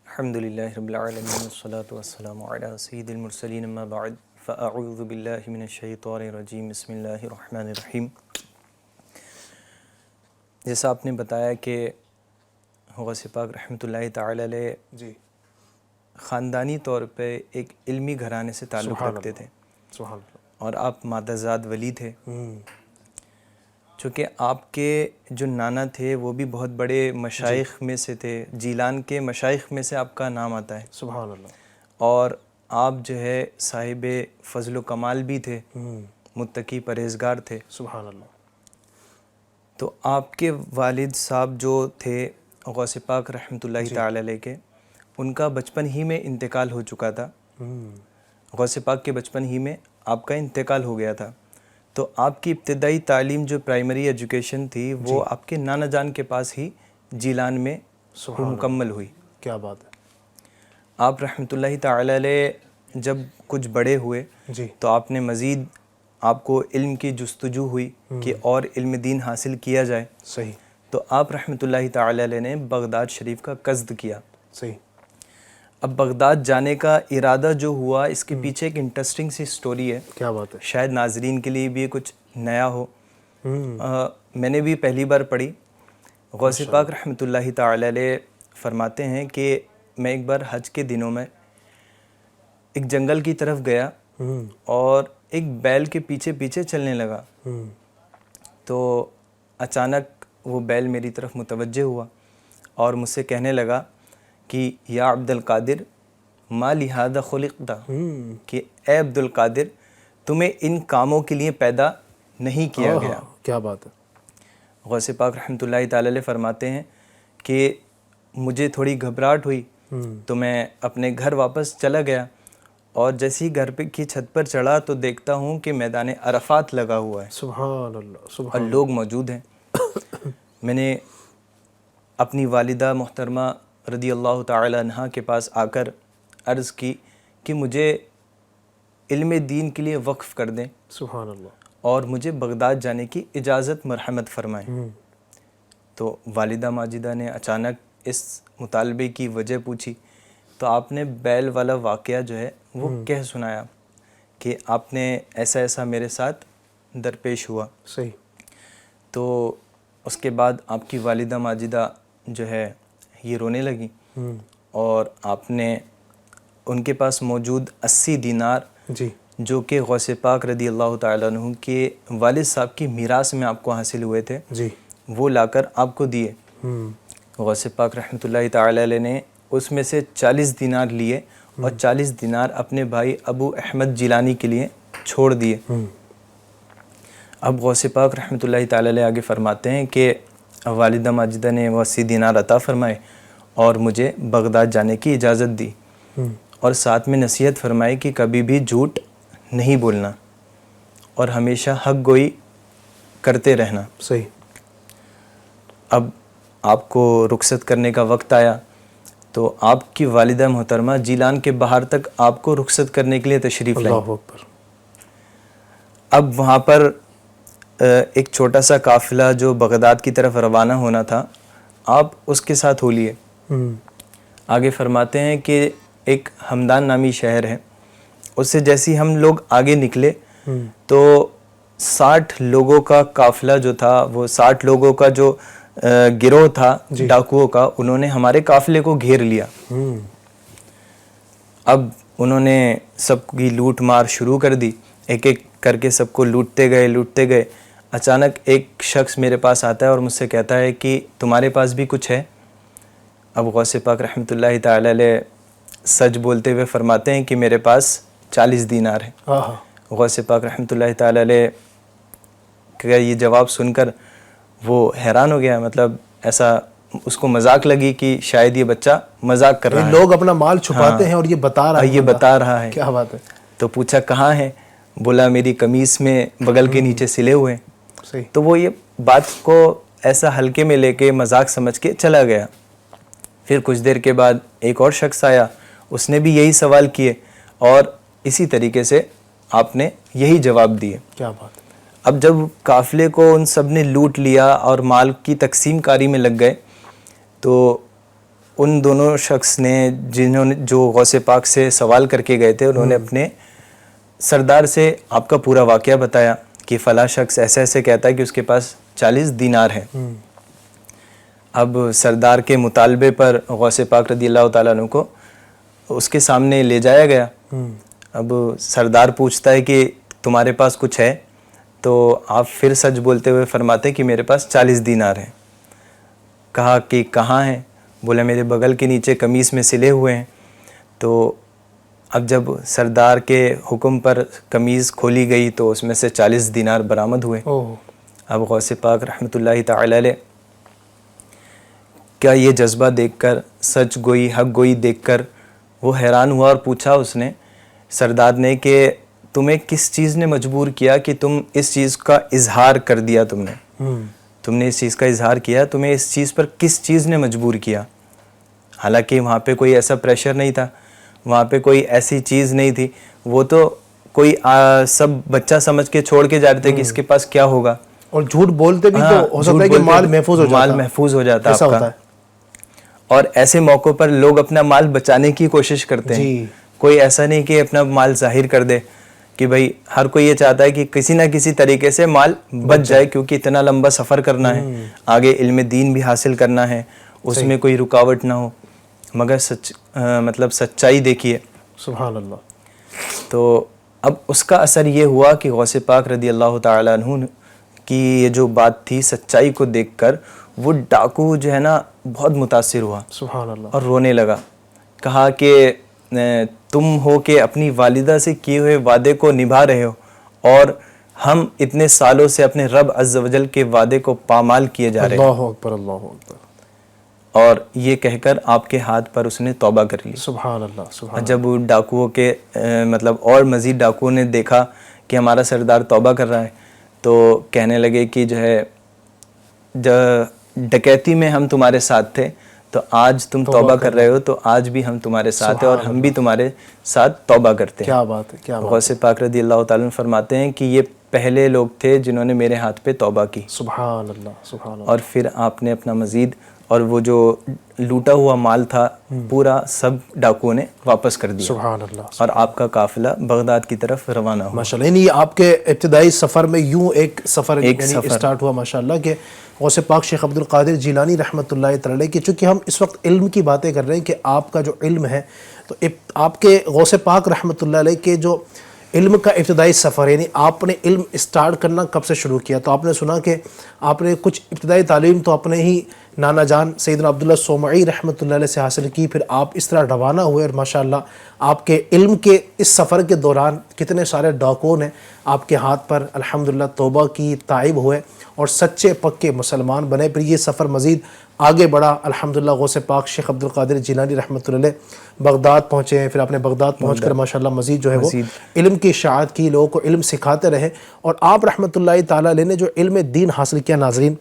الحمدللہ رب العالمین والصلاة والسلام علی سید المرسلین، اما بعد فاعوذ باللہ من الشیطان الرجیم، بسم اللہ الرحمن الرحیم. جیسا آپ نے بتایا کہ غوث پاک رحمۃ اللہ تعالی علیہ جی خاندانی طور پہ ایک علمی گھرانے سے تعلق رکھتے تھے، سبحان اللہ. اور آپ مادہ زاد ولی تھے. چونکہ آپ کے جو نانا تھے وہ بھی بہت بڑے مشائخ میں سے تھے، جیلان کے مشائخ میں سے آپ کا نام آتا ہے. سبحان اللہ. اور آپ جو ہے صاحب فضل و کمال بھی تھے، متقی پرہیزگار تھے. سبحان اللہ. تو آپ کے والد صاحب جو تھے غوث پاک رحمۃ اللہ تعالی علیہ کے، ان کا بچپن ہی میں انتقال ہو چکا تھا. غوث پاک کے بچپن ہی میں آپ کا انتقال ہو گیا تھا. تو آپ کی ابتدائی تعلیم جو پرائمری ایجوکیشن تھی وہ آپ کے نانا جان کے پاس ہی جیلان میں مکمل ہوئی. کیا بات ہے. آپ رحمۃ اللہ تعالی علیہ جب کچھ بڑے ہوئے جی تو آپ نے مزید، آپ کو علم کی جستجو ہوئی کہ اور علم دین حاصل کیا جائے. صحیح. تو آپ رحمۃ اللہ تعالی علیہ نے بغداد شریف کا قصد کیا. صحیح. اب بغداد جانے کا ارادہ جو ہوا اس کے پیچھے ایک انٹرسٹنگ سی سٹوری ہے. کیا بات ہے. شاید ناظرین کے لیے بھی یہ کچھ نیا ہو. میں نے بھی پہلی بار پڑھی. غوث پاک رحمۃ اللہ تعالی علیہ فرماتے ہیں کہ میں ایک بار حج کے دنوں میں ایک جنگل کی طرف گیا اور ایک بیل کے پیچھے پیچھے چلنے لگا. تو اچانک وہ بیل میری طرف متوجہ ہوا اور مجھ سے کہنے لگا کہ یا عبد القادر ما لہذا خلقت، کہ اے عبد القادر تمہیں ان کاموں کے لیے پیدا نہیں کیا گیا. کیا بات ہے. غوث پاک رحمۃ اللہ تعالی علیہ فرماتے ہیں کہ مجھے تھوڑی گھبراہٹ ہوئی تو میں اپنے گھر واپس چلا گیا اور جیسے ہی گھر کی چھت پر چڑھا تو دیکھتا ہوں کہ میدان عرفات لگا ہوا ہے. سبحان اللہ. سبحان اور لوگ موجود ہیں. میں نے اپنی والدہ محترمہ رضی اللہ تعالی عنہا کے پاس آ کر عرض کی کہ مجھے علم دین کے لیے وقف کر دیں. سبحان اللہ. اور مجھے بغداد جانے کی اجازت مرحمت فرمائیں. تو والدہ ماجدہ نے اچانک اس مطالبے کی وجہ پوچھی تو آپ نے بیل والا واقعہ جو ہے وہ کہہ سنایا کہ آپ نے ایسا ایسا میرے ساتھ درپیش ہوا. صحیح. تو اس کے بعد آپ کی والدہ ماجدہ جو ہے یہ رونے لگی اور آپ نے ان کے پاس موجود 80 دینار جی جو کہ غوث پاک رضی اللہ تعالیٰ عنہ کے والد صاحب کی میراث میں آپ کو حاصل ہوئے تھے جی وہ لا کر آپ کو دیے. غوث پاک رحمۃ اللہ تعالی علیہ نے اس میں سے 40 دینار لیے اور 40 دینار اپنے بھائی ابو احمد جیلانی کے لیے چھوڑ دیے. اب غوث پاک رحمۃ اللہ تعالی علیہ آگے فرماتے ہیں کہ والدہ ماجدہ نے وہ 80 دینار عطا فرمائے اور مجھے بغداد جانے کی اجازت دی اور ساتھ میں نصیحت فرمائی کہ کبھی بھی جھوٹ نہیں بولنا اور ہمیشہ حق گوئی کرتے رہنا. صحیح. اب آپ کو رخصت کرنے کا وقت آیا تو آپ کی والدہ محترمہ جیلان کے باہر تک آپ کو رخصت کرنے کے لیے تشریف لائیں. اللہ اکبر. اب وہاں پر ایک چھوٹا سا قافلہ جو بغداد کی طرف روانہ ہونا تھا آپ اس کے ساتھ ہو لیے. آگے فرماتے ہیں کہ ایک ہمدان نامی شہر ہے، اس سے جیسی ہم لوگ آگے نکلے تو 60 لوگوں کا قافلہ جو تھا وہ 60 لوگوں کا جو گروہ تھا ڈاکوؤں کا انہوں نے ہمارے قافلے کو گھیر لیا. اب انہوں نے سب کی لوٹ مار شروع کر دی، ایک ایک کر کے سب کو لوٹتے گئے. اچانک ایک شخص میرے پاس آتا ہے اور مجھ سے کہتا ہے کہ تمہارے پاس بھی کچھ ہے؟ اب غوث پاک رحمۃ اللہ تعالی علیہ سچ بولتے ہوئے فرماتے ہیں کہ میرے پاس 40 دینار ہے. غوث پاک رحمۃ اللہ تعالی علیہ کا یہ جواب سن کر وہ حیران ہو گیا، مطلب ایسا اس کو مذاق لگی کہ شاید یہ بچہ مذاق کر رہا ہے. لوگ اپنا مال چھپاتے ہیں اور یہ بتا رہا ہے. کیا بات ہے. تو پوچھا کہاں ہے؟ بولا میری قمیص میں بغل کے نیچے سلے ہوئے ہیں. تو وہ یہ بات کو ایسا ہلکے میں لے کے مذاق سمجھ کے چلا گیا. پھر کچھ دیر کے بعد ایک اور شخص آیا، اس نے بھی یہی سوال کیے اور اسی طریقے سے آپ نے یہی جواب دیے. کیا بات. اب جب قافلے کو ان سب نے لوٹ لیا اور مال کی تقسیم کاری میں لگ گئے تو ان دونوں شخص نے جنہوں نے جو غوث پاک سے سوال کر کے گئے تھے انہوں نے اپنے سردار سے آپ کا پورا واقعہ بتایا کہ فلاں شخص ایسے ایسے کہتا ہے کہ اس کے پاس 40 دینار ہے. اب سردار کے مطالبے پر غوث پاک رضی اللہ تعالیٰ عنہ کو اس کے سامنے لے جایا گیا. اب سردار پوچھتا ہے کہ تمہارے پاس کچھ ہے؟ تو آپ پھر سچ بولتے ہوئے فرماتے کہ میرے پاس 40 دینار ہیں. کہا کہ کہاں ہیں؟ بولا میرے بغل کے نیچے قمیص میں سلے ہوئے ہیں. تو اب جب سردار کے حکم پر قمیض کھولی گئی تو اس میں سے 40 دینار برآمد ہوئے. اب غوث پاک رحمۃ اللہ تعالی علیہ کیا یہ جذبہ دیکھ کر، سچ گوئی حق گوئی دیکھ کر وہ حیران ہوا اور پوچھا اس نے سردار نے کہ تمہیں کس چیز نے مجبور کیا کہ تم اس چیز کا اظہار کر دیا؟ تم نے اس چیز کا اظہار کیا، تمہیں اس چیز پر کس چیز نے مجبور کیا؟ حالانکہ وہاں پہ کوئی ایسا پریشر نہیں تھا، وہاں پہ کوئی ایسی چیز نہیں تھی. وہ تو کوئی سب بچہ سمجھ کے چھوڑ کے جا رہے تھے کہ اس کے پاس کیا ہوگا. اور جھوٹ بولتے بھی تو ہو سکتا ہے کہ مال محفوظ ہو جاتا. مال محفوظ ہو جاتا آپ کا. اور ایسے موقعوں پر لوگ اپنا مال بچانے کی کوشش کرتے ہیں. جی. کوئی ایسا نہیں کہ اپنا مال ظاہر کر دے کہ بھائی ہر کوئی یہ چاہتا ہے کہ کسی نہ کسی طریقے سے مال بچ جائے, کیونکہ اتنا لمبا سفر کرنا ہے, آگے علم دین بھی حاصل کرنا ہے, اس میں کوئی رکاوٹ نہ ہو. مگر مطلب سچائی دیکھیے. سبحان اللہ. تو اب اس کا اثر یہ ہوا کہ غوث پاک رضی اللہ تعالیٰ عنہ کی یہ جو بات تھی, سچائی کو دیکھ کر وہ ڈاکو جو ہے نا بہت متاثر ہوا. سبحان اللہ. اور رونے لگا. کہا کہ تم ہو کہ اپنی والدہ سے کیے ہوئے وعدے کو نبھا رہے ہو, اور ہم اتنے سالوں سے اپنے رب عز و جل کے وعدے کو پامال کیے جا رہے ہیں. اللہ اکبر, اللہ اکبر. اور یہ کہہ کر آپ کے ہاتھ پر اس نے توبہ کر لی. سبحان اللہ. سبحان جب ڈاکوؤں کے مطلب اور مزید ڈاکوؤں نے دیکھا کہ ہمارا سردار توبہ کر رہا ہے, تو کہنے لگے کہ جو ہے ڈکیتی میں ہم تمہارے ساتھ تھے, تو آج تم توبہ کر رہے ہو, تو آج بھی ہم تمہارے ساتھ ہیں اور ہم بھی تمہارے ساتھ توبہ کرتے ہیں. کیا بات ہے, کیا بات. غوث پاک رضی اللہ تعالیٰ عنہ فرماتے ہیں کہ یہ پہلے لوگ تھے جنہوں نے میرے ہاتھ پہ توبہ کی. سبحان اللہ. سبحان اللہ. اور پھر آپ نے اپنا مزید اور وہ جو لوٹا ہوا مال تھا پورا سب ڈاکوؤں نے واپس کر دیا. سبحان اللہ. اور آپ کا قافلہ بغداد کی طرف روانہ ہوا. ماشاء اللہ. یعنی آپ کے ابتدائی سفر میں یوں ایک سفر اسٹارٹ ہوا ماشاء اللہ, کہ غوث پاک شیخ عبد القادر جیلانی رحمۃ اللہ تعالی کی, چونکہ ہم اس وقت علم کی باتیں کر رہے ہیں کہ آپ کا جو علم ہے, تو آپ کے غوث پاک رحمۃ اللہ علیہ کے جو علم کا ابتدائی سفر, یعنی آپ نے علم اسٹارٹ کرنا کب سے شروع کیا؟ تو آپ نے سنا کہ آپ نے کچھ ابتدائی تعلیم تو اپنے ہی نانا جان سیدنا عبداللہ صومعی رحمۃ اللہ علیہ سے حاصل کی, پھر آپ اس طرح روانہ ہوئے, اور ماشاءاللہ آپ کے علم کے اس سفر کے دوران کتنے سارے ڈاکوؤں نے آپ کے ہاتھ پر الحمدللہ توبہ کی, تائب ہوئے اور سچے پکے مسلمان بنے. پھر یہ سفر مزید آگے بڑھا. الحمدللہ غوث پاک شیخ عبد القادر جیلانی رحمۃ اللہ علیہ بغداد پہنچے ہیں, پھر آپ نے بغداد پہنچ کر ماشاءاللہ مزید جو ہے وہ علم کی اشاعت کی, لوگوں کو علم سکھاتے رہے, اور آپ رحمۃ اللہ تعالیٰ علیہ نے جو علم دین حاصل کیا, ناظرین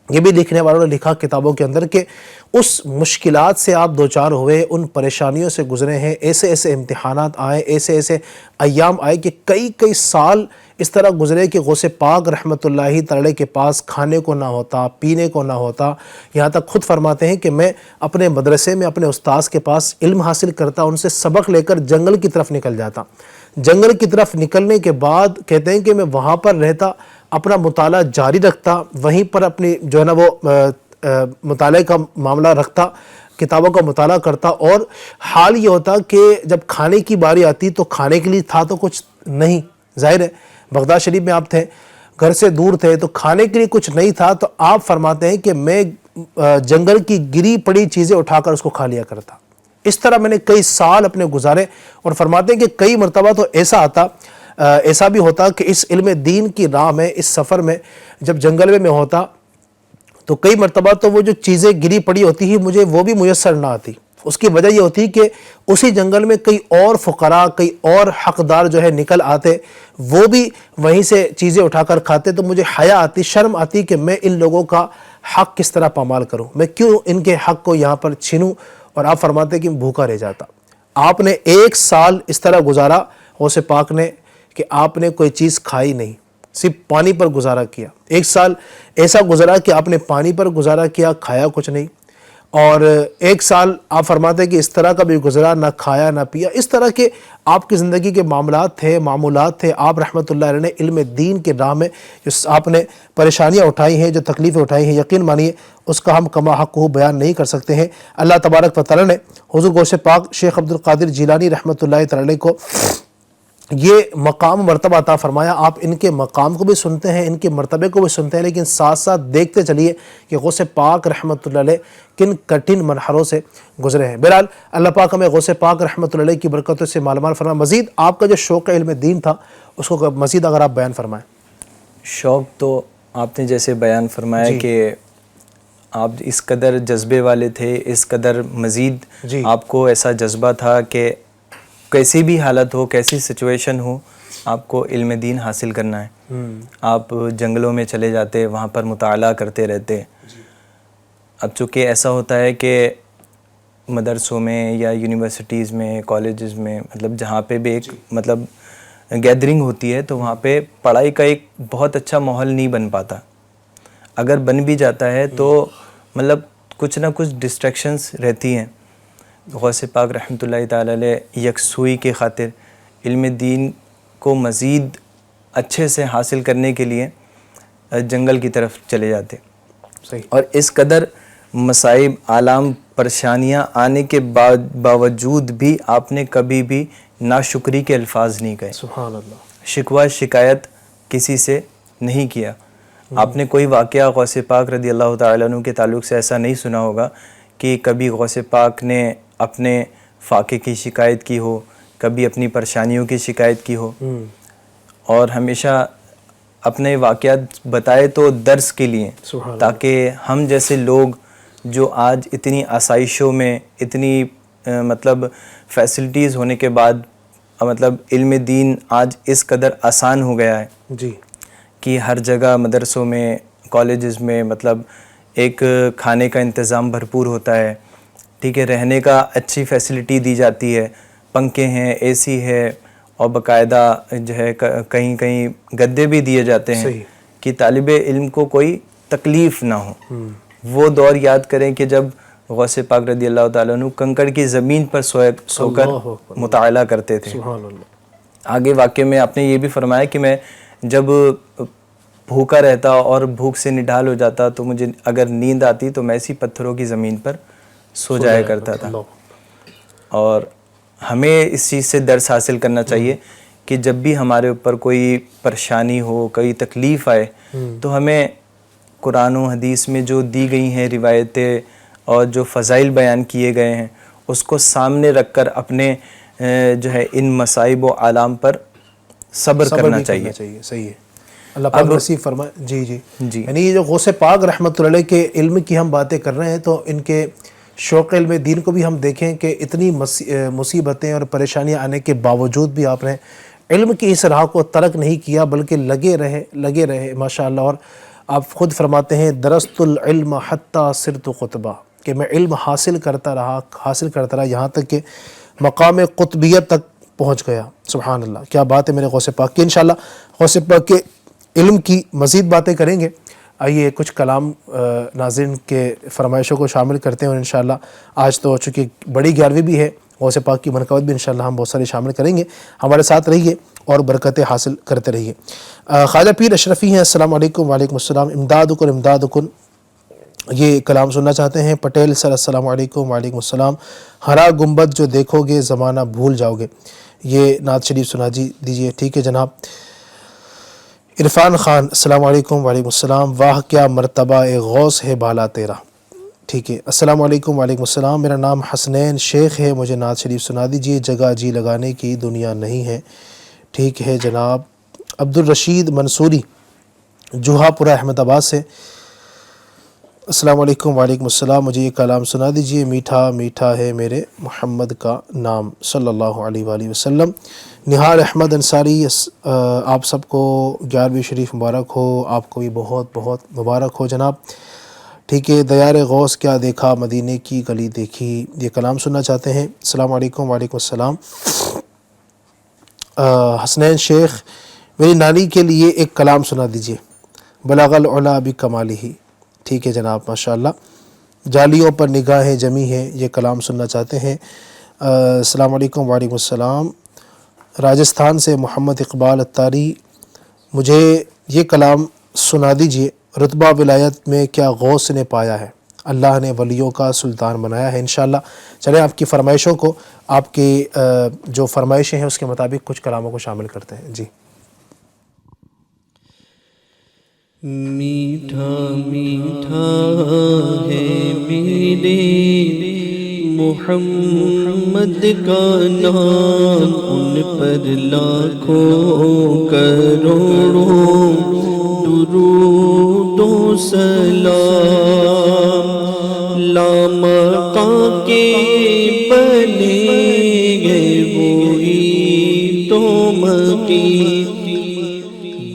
یہ بھی لکھنے والوں نے لکھا کتابوں کے اندر کہ اس مشکلات سے آپ دوچار ہوئے, ان پریشانیوں سے گزرے ہیں, ایسے ایسے امتحانات آئے, ایسے ایسے ایام آئے کہ کئی سال اس طرح گزرے کہ غوث پاک رحمۃ اللہ تعالی کے پاس کھانے کو نہ ہوتا, پینے کو نہ ہوتا. یہاں تک خود فرماتے ہیں کہ میں اپنے مدرسے میں اپنے استاذ کے پاس علم حاصل کرتا, ان سے سبق لے کر جنگل کی طرف نکل جاتا. جنگل کی طرف نکلنے کے بعد کہتے ہیں کہ میں وہاں پر رہتا, اپنا مطالعہ جاری رکھتا, وہیں پر اپنی جو ہے نا وہ مطالعے کا معاملہ رکھتا, کتابوں کا مطالعہ کرتا. اور حال یہ ہوتا کہ جب کھانے کی باری آتی تو کھانے کے لیے تھا تو کچھ نہیں, ظاہر ہے بغداد شریف میں آپ تھے, گھر سے دور تھے, تو کھانے کے لیے کچھ نہیں تھا. تو آپ فرماتے ہیں کہ میں جنگل کی گری پڑی چیزیں اٹھا کر اس کو کھا لیا کرتا. اس طرح میں نے کئی سال اپنے گزارے, اور فرماتے ہیں کہ کئی مرتبہ تو ایسا بھی ہوتا کہ اس علم دین کی راہ میں, اس سفر میں جب جنگل میں ہوتا تو کئی مرتبہ تو وہ جو چیزیں گری پڑی ہوتی ہیں مجھے وہ بھی میسر نہ آتی. اس کی وجہ یہ ہوتی کہ اسی جنگل میں کئی اور فقراء, کئی اور حقدار جو ہے نکل آتے, وہ بھی وہیں سے چیزیں اٹھا کر کھاتے. تو مجھے حیا آتی, شرم آتی کہ میں ان لوگوں کا حق کس طرح پامال کروں, میں کیوں ان کے حق کو یہاں پر چھینوں. اور آپ فرماتے ہیں کہ بھوکا رہ جاتا. آپ نے 1 سال اس طرح گزارا غوث پاک نے کہ آپ نے کوئی چیز کھائی نہیں, صرف پانی پر گزارا کیا. 1 سال ایسا گزرا کہ آپ نے پانی پر گزارا کیا, کھایا کچھ نہیں. اور 1 سال آپ فرماتے ہیں کہ اس طرح کا بھی گزرا, نہ کھایا نہ پیا. اس طرح کے آپ کی زندگی کے معاملات تھے. آپ رحمۃ اللہ علیہ نے علم دین کے راہ میں جو آپ نے پریشانیاں اٹھائی ہیں, جو تکلیفیں اٹھائی ہیں, یقین مانیے اس کا ہم کما حق کو بیان نہیں کر سکتے ہیں. اللہ تبارک و تعالی نے حضور غوث پاک شیخ عبد القادر جیلانی رحمۃ اللہ تعالی کو یہ مقام مرتبہ عطا فرمایا. آپ ان کے مقام کو بھی سنتے ہیں, ان کے مرتبے کو بھی سنتے ہیں, لیکن ساتھ ساتھ دیکھتے چلیے کہ غوث پاک رحمۃ اللہ علیہ کن کٹھن مرحلوں سے گزرے ہیں. بہرحال اللہ پاک ہمیں غوث پاک رحمۃ اللہ علیہ کی برکتوں سے مالامال فرمائے. مزید آپ کا جو شوق علم دین تھا اس کو مزید اگر آپ بیان فرمائیں. شوق تو آپ نے جیسے بیان فرمایا کہ آپ اس قدر جذبے والے تھے, اس قدر مزید آپ کو ایسا جذبہ تھا کہ کیسی بھی حالت ہو, کیسی سچویشن ہو, آپ کو علم دین حاصل کرنا ہے. آپ جنگلوں میں چلے جاتے, وہاں پر مطالعہ کرتے رہتے. اب چونکہ ایسا ہوتا ہے کہ مدرسوں میں یا یونیورسٹیز میں, کالجز میں, مطلب جہاں پہ بھی ایک مطلب گیدرنگ ہوتی ہے تو وہاں پہ پڑھائی کا ایک بہت اچھا ماحول نہیں بن پاتا. اگر بن بھی جاتا ہے تو مطلب کچھ نہ کچھ ڈسٹریکشنز رہتی ہیں. غوث پاک رحمۃ اللہ تعالی علیہ یکسوئی کی خاطر علم دین کو مزید اچھے سے حاصل کرنے کے لیے جنگل کی طرف چلے جاتے. صحیح. اور اس قدر مصائب آلام پریشانیاں آنے کے باوجود بھی آپ نے کبھی بھی ناشکری کے الفاظ نہیں کہے. سبحان اللہ. شکوہ شکایت کسی سے نہیں کیا. آپ نے کوئی واقعہ غوث پاک رضی اللہ تعالیٰ عنہ کے تعلق سے ایسا نہیں سنا ہوگا کہ کبھی غوث پاک نے اپنے فاقے کی شکایت کی ہو, کبھی اپنی پریشانیوں کی شکایت کی ہو. اور ہمیشہ اپنے واقعات بتائے تو درس کے لیے, تاکہ ہم جیسے لوگ جو آج اتنی آسائشوں میں, اتنی مطلب فیسلٹیز ہونے کے بعد مطلب علم دین آج اس قدر آسان ہو گیا ہے جی کہ ہر جگہ مدرسوں میں, کالجز میں مطلب ایک کھانے کا انتظام بھرپور ہوتا ہے, ٹھیک ہے, رہنے کا اچھی فیسلٹی دی جاتی ہے, پنکھے ہیں, اے سی ہے, اور باقاعدہ جو ہے کہیں کہیں گدے بھی دیے جاتے ہیں کہ طالب علم کو کوئی تکلیف نہ ہو. وہ دور یاد کریں کہ جب غوث پاک رضی اللہ تعالیٰ عنہ کنکڑ کی زمین پر سو کر مطالعہ کرتے تھے. آگے واقعے میں آپ نے یہ بھی فرمایا کہ میں جب بھوکا رہتا اور بھوک سے نڈھال ہو جاتا تو مجھے اگر نیند آتی تو میں اسی پتھروں کی زمین پر سو جایا کرتا تھا. اور ہمیں اس چیز سے درس حاصل کرنا چاہیے کہ جب بھی ہمارے اوپر کوئی پریشانی ہو, کوئی تکلیف آئے, تو ہمیں قرآن و حدیث میں جو دی گئی ہیں روایتیں اور جو فضائل بیان کیے گئے ہیں اس کو سامنے رکھ کر اپنے جو ہے ان مصائب و آلام پر صبر کرنا چاہیے. صحیح ہے. اللہ پاک نصیب فرمائے. جی جی جی. یعنی یہ جو غوث پاک رحمۃ اللہ علیہ کے علم کی ہم باتیں کر رہے ہیں تو ان کے شوق علم دین کو بھی ہم دیکھیں کہ اتنی مصیبتیں اور پریشانیاں آنے کے باوجود بھی آپ نے علم کی اس راہ کو ترک نہیں کیا بلکہ لگے رہے ماشاء اللہ. اور آپ خود فرماتے ہیں درست العلم حتی صرت قطبہ, کہ میں علم حاصل کرتا رہا یہاں تک کہ مقام قطبیت تک پہنچ گیا. سبحان اللہ, کیا بات ہے میرے غوث پاک کی. انشاءاللہ غوث پاک کے علم کی مزید باتیں کریں گے. آئیے کچھ کلام ناظرین کے فرمائشوں کو شامل کرتے ہیں, اور انشاءاللہ آج تو چونکہ بڑی 11ویں بھی ہے, غوث پاک کی منقبت بھی انشاءاللہ ہم بہت سارے شامل کریں گے. ہمارے ساتھ رہیے اور برکتیں حاصل کرتے رہیے. خواجہ پیر اشرفی ہیں, السلام علیکم. وعلیکم السلام. امدادکن یہ کلام سننا چاہتے ہیں. پٹیل سر, السلام علیکم. وعلیکم السلام. ہرا گنبد جو دیکھو گے زمانہ بھول جاؤ گے, یہ نعت شریف سنا دیجیے. ٹھیک ہے جناب. عرفان خان, السلام علیکم. وعلیکم السلام. واہ کیا مرتبہ غوث ہے بالا تیرا. ٹھیک ہے. السلام علیکم. وعلیکم السلام. میرا نام حسنین شیخ ہے, مجھے نعت شریف سنا دیجیے. جگہ جی لگانے کی دنیا نہیں ہے. ٹھیک ہے جناب. عبدالرشید منصوری, جوہا پورہ احمد آباد سے, السلام علیکم. وعلیکم السلام. مجھے یہ کلام سنا دیجیے. میٹھا میٹھا ہے میرے محمد کا نام صلی اللہ علیہ وآلہ وسلم. نہار احمد انصاری, آپ سب کو 11ویں شریف مبارک ہو. آپ کو بھی بہت بہت مبارک ہو جناب. ٹھیک ہے. دیار غوث کیا دیکھا مدینے کی گلی دیکھی, یہ کلام سننا چاہتے ہیں. السلام علیکم. وعلیکم السلام. حسنین شیخ, میری نانی کے لیے ایک کلام سنا دیجیے. بلغ العلا بکمالہ. ٹھیک ہے جناب, ماشاءاللہ. جالیوں پر نگاہیں جمی ہیں, یہ کلام سننا چاہتے ہیں. السلام علیکم. وعلیکم السلام. راجستھان سے محمد اقبال اتاری, مجھے یہ کلام سنا دیجیے. رتبہ ولایت میں کیا غوث نے پایا ہے, اللہ نے ولیوں کا سلطان بنایا ہے. انشاءاللہ چلیں آپ کی فرمائشوں کو, آپ کی جو فرمائشیں ہیں اس کے مطابق کچھ کلاموں کو شامل کرتے ہیں. جی. میٹھا میٹھا ہے میرے محمد کا نام, ان پر لاکھوں کروڑوں درود و سلام. لامقام کے بنے گئے وہی تو مقیم,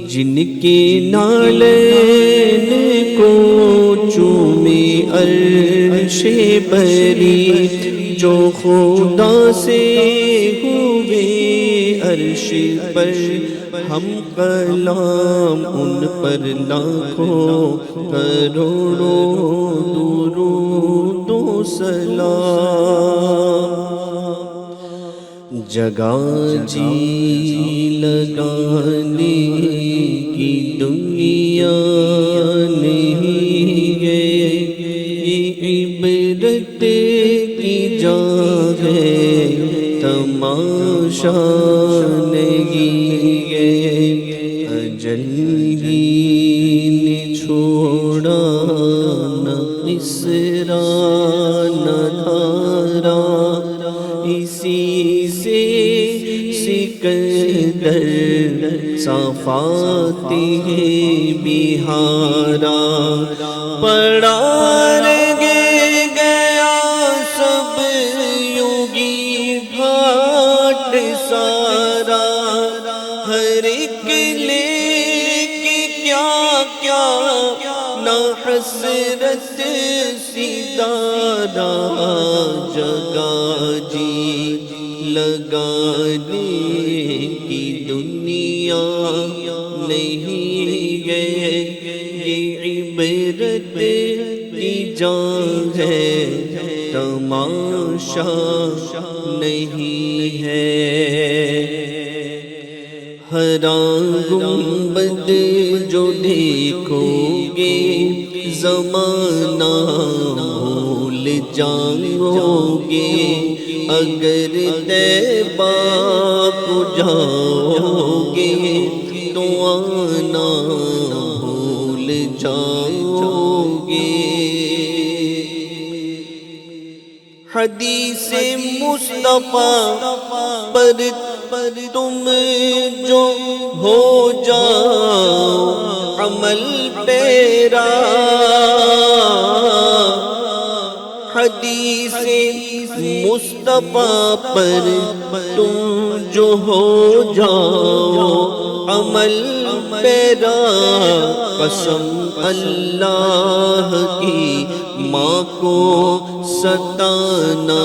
جن کے نالین کو چومے عرش بری, جو خدا سے ہوئے عرش پر ہم کلام ان پر لاکھوں کروڑوں درود و سلام جگہ جی لگانے کی دنیا نہیں ہے یہ عبرت کی جا ہے تماشا نہیں ہے اجل ہی نے چھوڑا نہ اسرا نہ دھارا اسی سے سکندر صفاتی ہے بہارا پڑا رہ گیا سب یوگی گھاٹ سارا ہر ایک لے کے کیا کیا نہ حسرت سدارا جگہ جی لگانے کی دنیا نہیں ہے یہ عبرت کی جا ہے تماشا نہیں ہے ہرا گنبد جو دیکھو گے زمانہ بھول جاؤ گے اگر طیبہ کو جاؤ گے تو آنا بھول جاؤ گے حدیث مصطفیٰ پر تم جو ہو جاؤ عمل پیرا حدیث مصطفیٰ پر تم جو ہو جاؤ عمل پیرا قسم اللہ کی ماں کو ستانا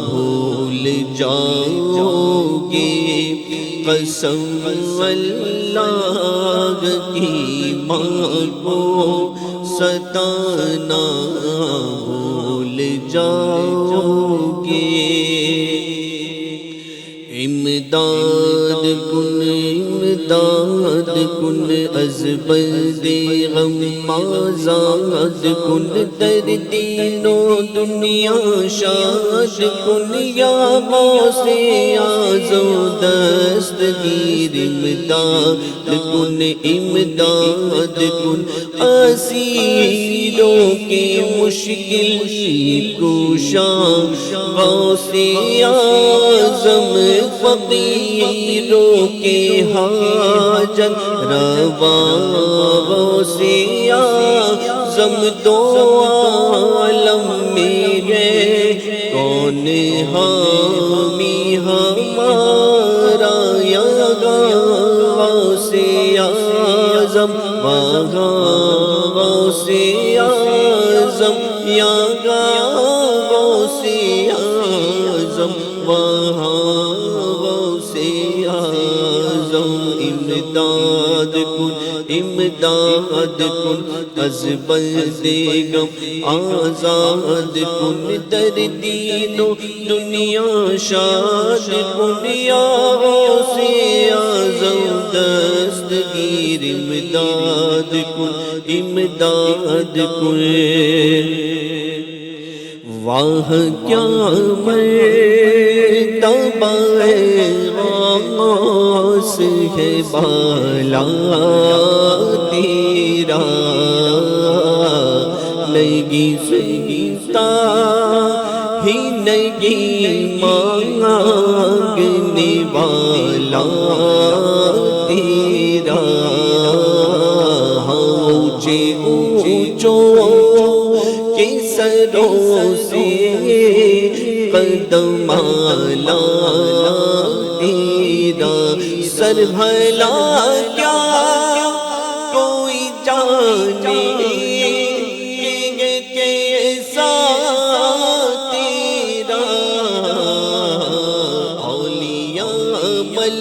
بھول جاؤ گے قسم اللہ کی ماں کو ستانا بھول جاؤ گے امداد کن از بلد غم آزاد کن در دین و دنیا شاد کن یا غوث اعظم دستگیر امداد کن اسیروں کے مشکل کوشا غوث اعظم فقیروں کے حاجت روا غوث اعظم دو عالم میرے کون حامی ہمارا یا غوث اعظم غوث اعظم یا غوث اعظم غوث اعظم امداد کن از بلد غم آزاد کن در دین و دنیا شاد کن یا غوث اعظم دستگیر امداد کن واہ کیا مرتبہ غوث ہے بالا تیرا لگی سنتا ہی نہیں مانگنے والا تیرا اونچے اونچوں کے سروں سے قدم آلا تیرا سر بھلا کیا کوئی جانے کیسا تیرا اولیاء مل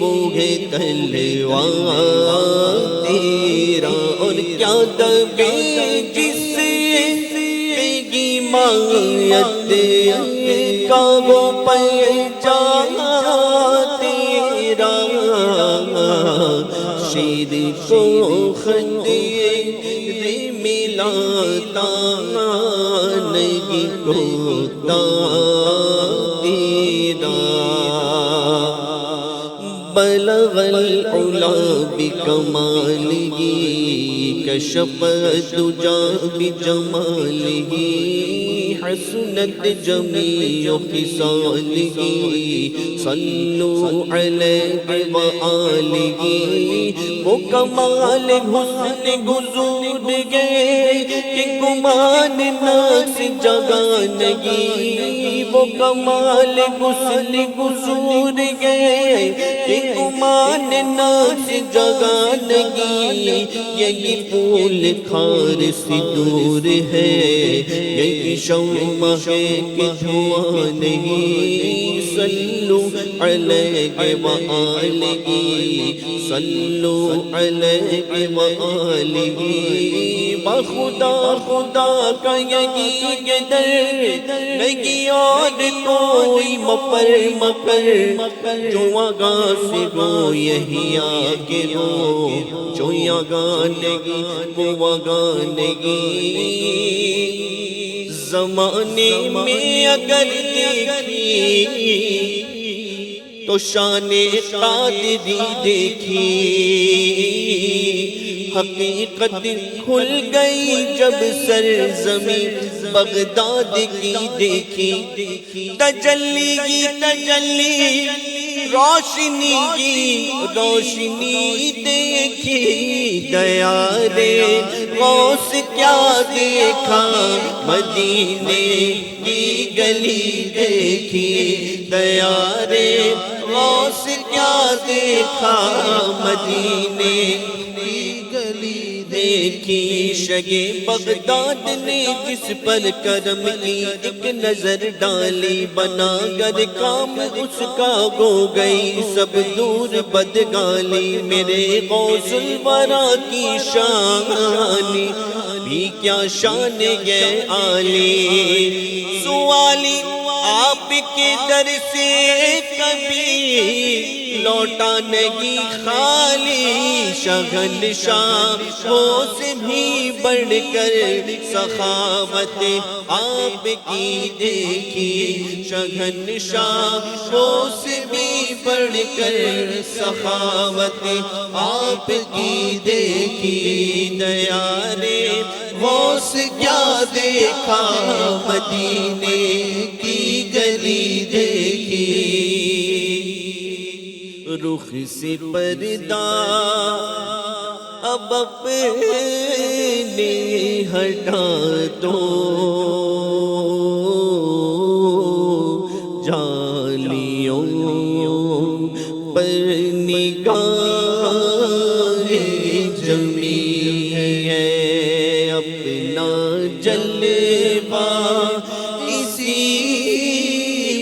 بوگے تلوار تیرا، اور کیا دبے جس کی مایت کا وہ پنجہ تیرا، شیر کو خطیر ملاتا نہیں کوتا تیرا، بلغ العلا بکمالہ کشف الدجا بجمالہ، حسنت جمیع خصالہ، صلوا علیہ وآلہ، وہ کمال حسن گزور گئے کہ گمان ناس جگہ نہیں، وہ کمال حسن گزور گئے کہ گمان ناس جگہ نہیں، یہی پھول خار سے دور ہے، یہی شمع ہے کہ دھواں نہیں، صلو علیہ وآلہ، صلو علیہ وآلہ، بخدا خدا کا یہی در نہیں اور کوئی مفر مکر، جو آگاہ سے رو یہی آگے رو، جو آگاہ نہیں وہ آگاہ نہیں، زمانے میں اگر دیکھی تو شان قادری دیکھی، حقیقت کھل گئی جب سرزمین بغداد کی دیکھی، تجلی کی تجلی روشنی کی روشنی دیکھی، دیار غوث کیا دیکھا مدینے کی گلی دیکھی، دیار غوث کیا دیکھا مدینے کی گلی دیکھی، شگے بغداد نے جس پر کرم کی ایک نظر ڈالی، بنا گر کام اس کا گو گئی سب دور بدگالی، میرے غوث الورا کی شانی بھی کیا شان ہے عالی، سوالی آپ کے در سے کبھی لوٹا نہیں خالی، شہنشاہ وہ سے بھی بڑھ کر سخاوت آپ کی دیکھی، شہنشاہ وہ سے بھی بڑھ کر سخاوت آپ کی دیکھی، دیارے غوث کیا دیکھا مدینے کی گلی دیکھی، رخ سے پردہ اب اپنے ہٹا دو، جالیوں پر نگاہ جمی ہے، اپنا جلوہ اسی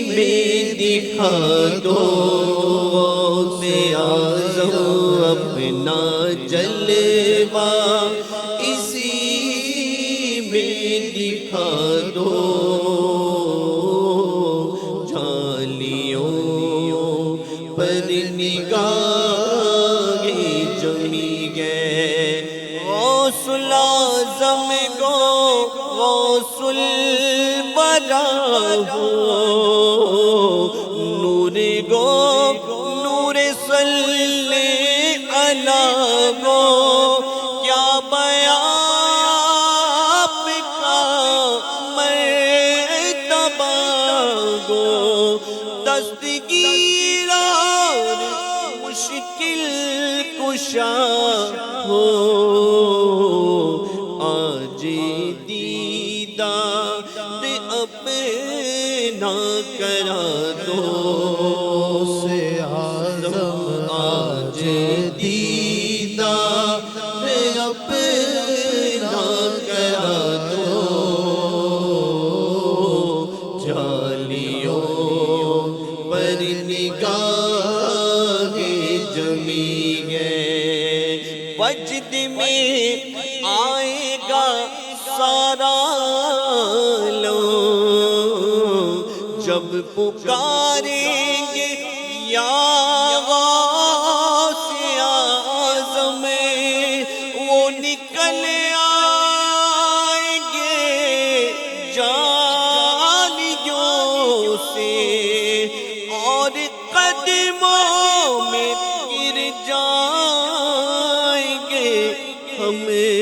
میں دکھا دو، اپنا جلوہ اسی میں دکھا دو، جھالیوں پر نگاہیں جمی گئے، غوث الاعظم کو غوث الورا ہو، نور گو نور صلی گو، کیا بیان کا مرتبہ گو، دستگیر اور مشکل کشا ہو، آج دیدار اپنا کرا دو، سے آزم آج دیدار اپنا کرا دو، جالیوں پر نگاہیں جمی ہے وجد میں آئے گا سارا لو جب پکاریں گے یا غوث اعظم وہ نکل آئیں گے جانیوں سے اور قدموں میں گر جائیں گے ہمیں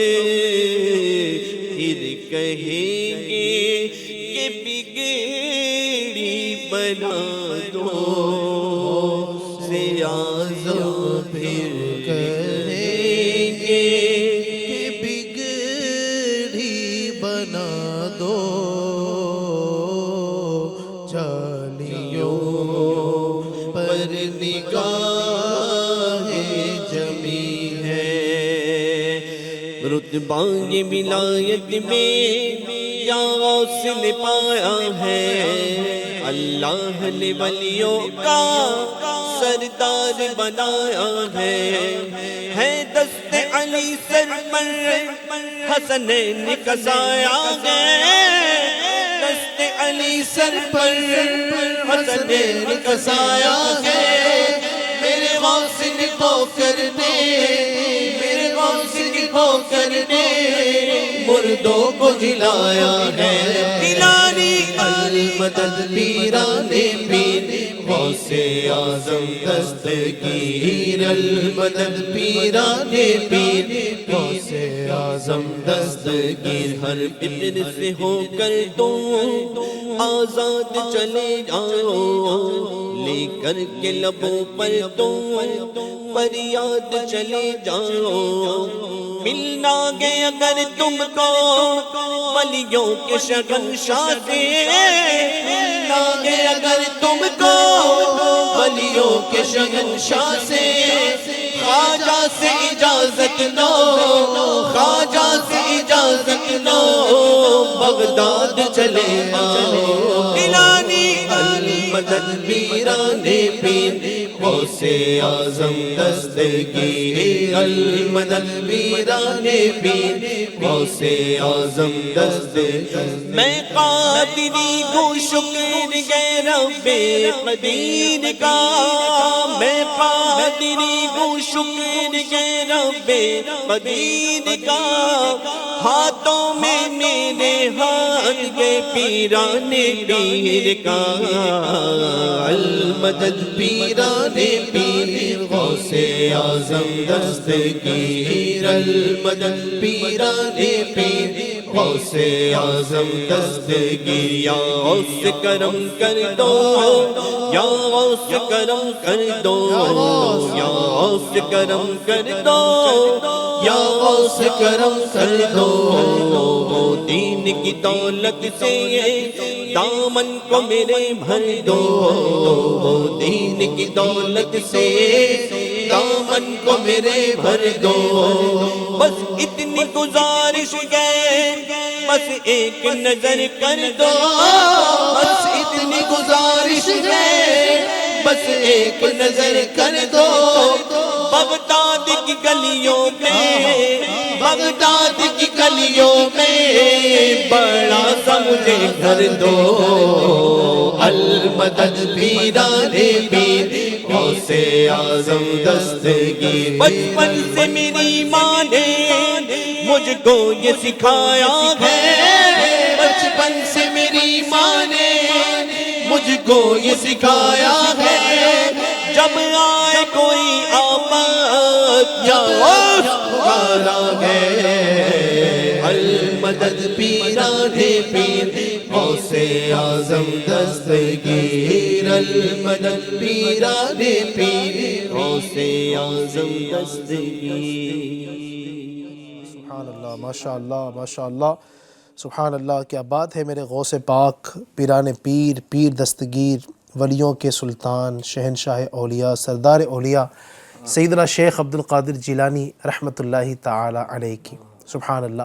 پھر کہیں گے کہ بگڑی بنا دو سے اعظم پھر کہیں گے کہ بگڑی بنا دو جالیوں پر نگاہ جمی ہے رتبہ یہ ولایت میں یا غوث نے پایا ہے اللہ نے ولیوں کا سردار بنایا ہے دست علی سر پر حسنین کا سایہ ہے دست علی سر پر حسنین کا سایہ ہے میرے غوث نے کو کرنے میرے غوث نے کو کرنے مردوں کو جلایا ہے پلانی المدد پیران پیر غوث اعظم دستگیر المدد پیران پیر غوث اعظم دستگیر ہر فکر سے ہو کر تو آزاد چلے جاؤ لے کر کے لبوں پر تو فریاد چلے جاؤ ملنا گے اگر تم کو ولیوں کے شہنشاہ سے ملنا گے اگر تم کو ولیوں کے شہنشاہ سے خواجہ سے اجازت لو خواجہ سے اجازت لو بغداد چلے آؤ پلانی المدد پیران پیر غوث اعظم دستگیر المدد پیران پیر غوث اعظم دستگیر میں قادری کو شکر گے رب قدیر کا میں قادری کو شکر گے رب قدیر کا ہاتھوں میں میرے ہاتھ گے پیران پیر کا المدد پیران پیر غوث اعظم دستگیر المدد پیران پیر غوث اعظم دستگیر یا غوث کرم کر دو یا غوث کرم کر دو یا غوث کرم کر دو یا غوث کرم کر دو دین کی دولت سے دامن کو میرے بھر دو دین کی دولت سے دامن کو میرے بھر دو بس اتنی گزارش ہے بس ایک نظر کر دو بس اتنی گزارش ہے بس ایک نظر کر دو بغداد کی گلیوں میں بغداد کی گلیوں میں بڑا سا مجھے گھر دو المدد پیران پیر غوث اعظم دستگیر بچپن سے میری ماں نے مجھ کو یہ سکھایا ہے بچپن سے میری ماں نے مجھ کو یہ سکھایا ہے جب آئے کوئی آفت یا پکارا ہے المدد پیران پیر غوث اعظم دستگیر المدد پیران پیر غوث اعظم دستگیر سبحان اللہ ماشاء اللہ ماشاء اللہ سبحان اللہ کیا بات ہے میرے غوث پاک پیران پیر پیر دستگیر ولیوں کے سلطان شہنشاہ اولیاء سردار اولیاء سیدنا شیخ عبد القادر جیلانی رحمۃ اللہ تعالی علیہ کی سبحان اللہ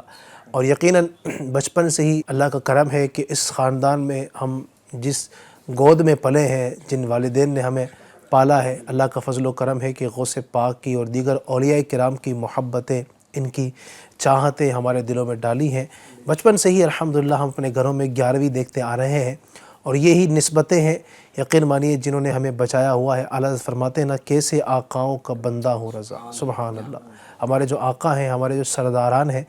اور یقیناً بچپن سے ہی اللہ کا کرم ہے کہ اس خاندان میں ہم جس گود میں پلے ہیں جن والدین نے ہمیں پالا ہے، اللہ کا فضل و کرم ہے کہ غوث پاک کی اور دیگر اولیاء کرام کی محبتیں، ان کی چاہتیں ہمارے دلوں میں ڈالی ہیں۔ بچپن سے ہی الحمدللہ ہم اپنے گھروں میں 11ویں دیکھتے آ رہے ہیں، اور یہی نسبتیں ہیں یقین مانیے جنہوں نے ہمیں بچایا ہوا ہے۔ اعلیٰ حضرت فرماتے ہیں نا، کیسے آقاؤں کا بندہ ہوں رضا، سبحان اللہ۔ ہمارے جو آقا ہیں، ہمارے جو سرداران ہیں،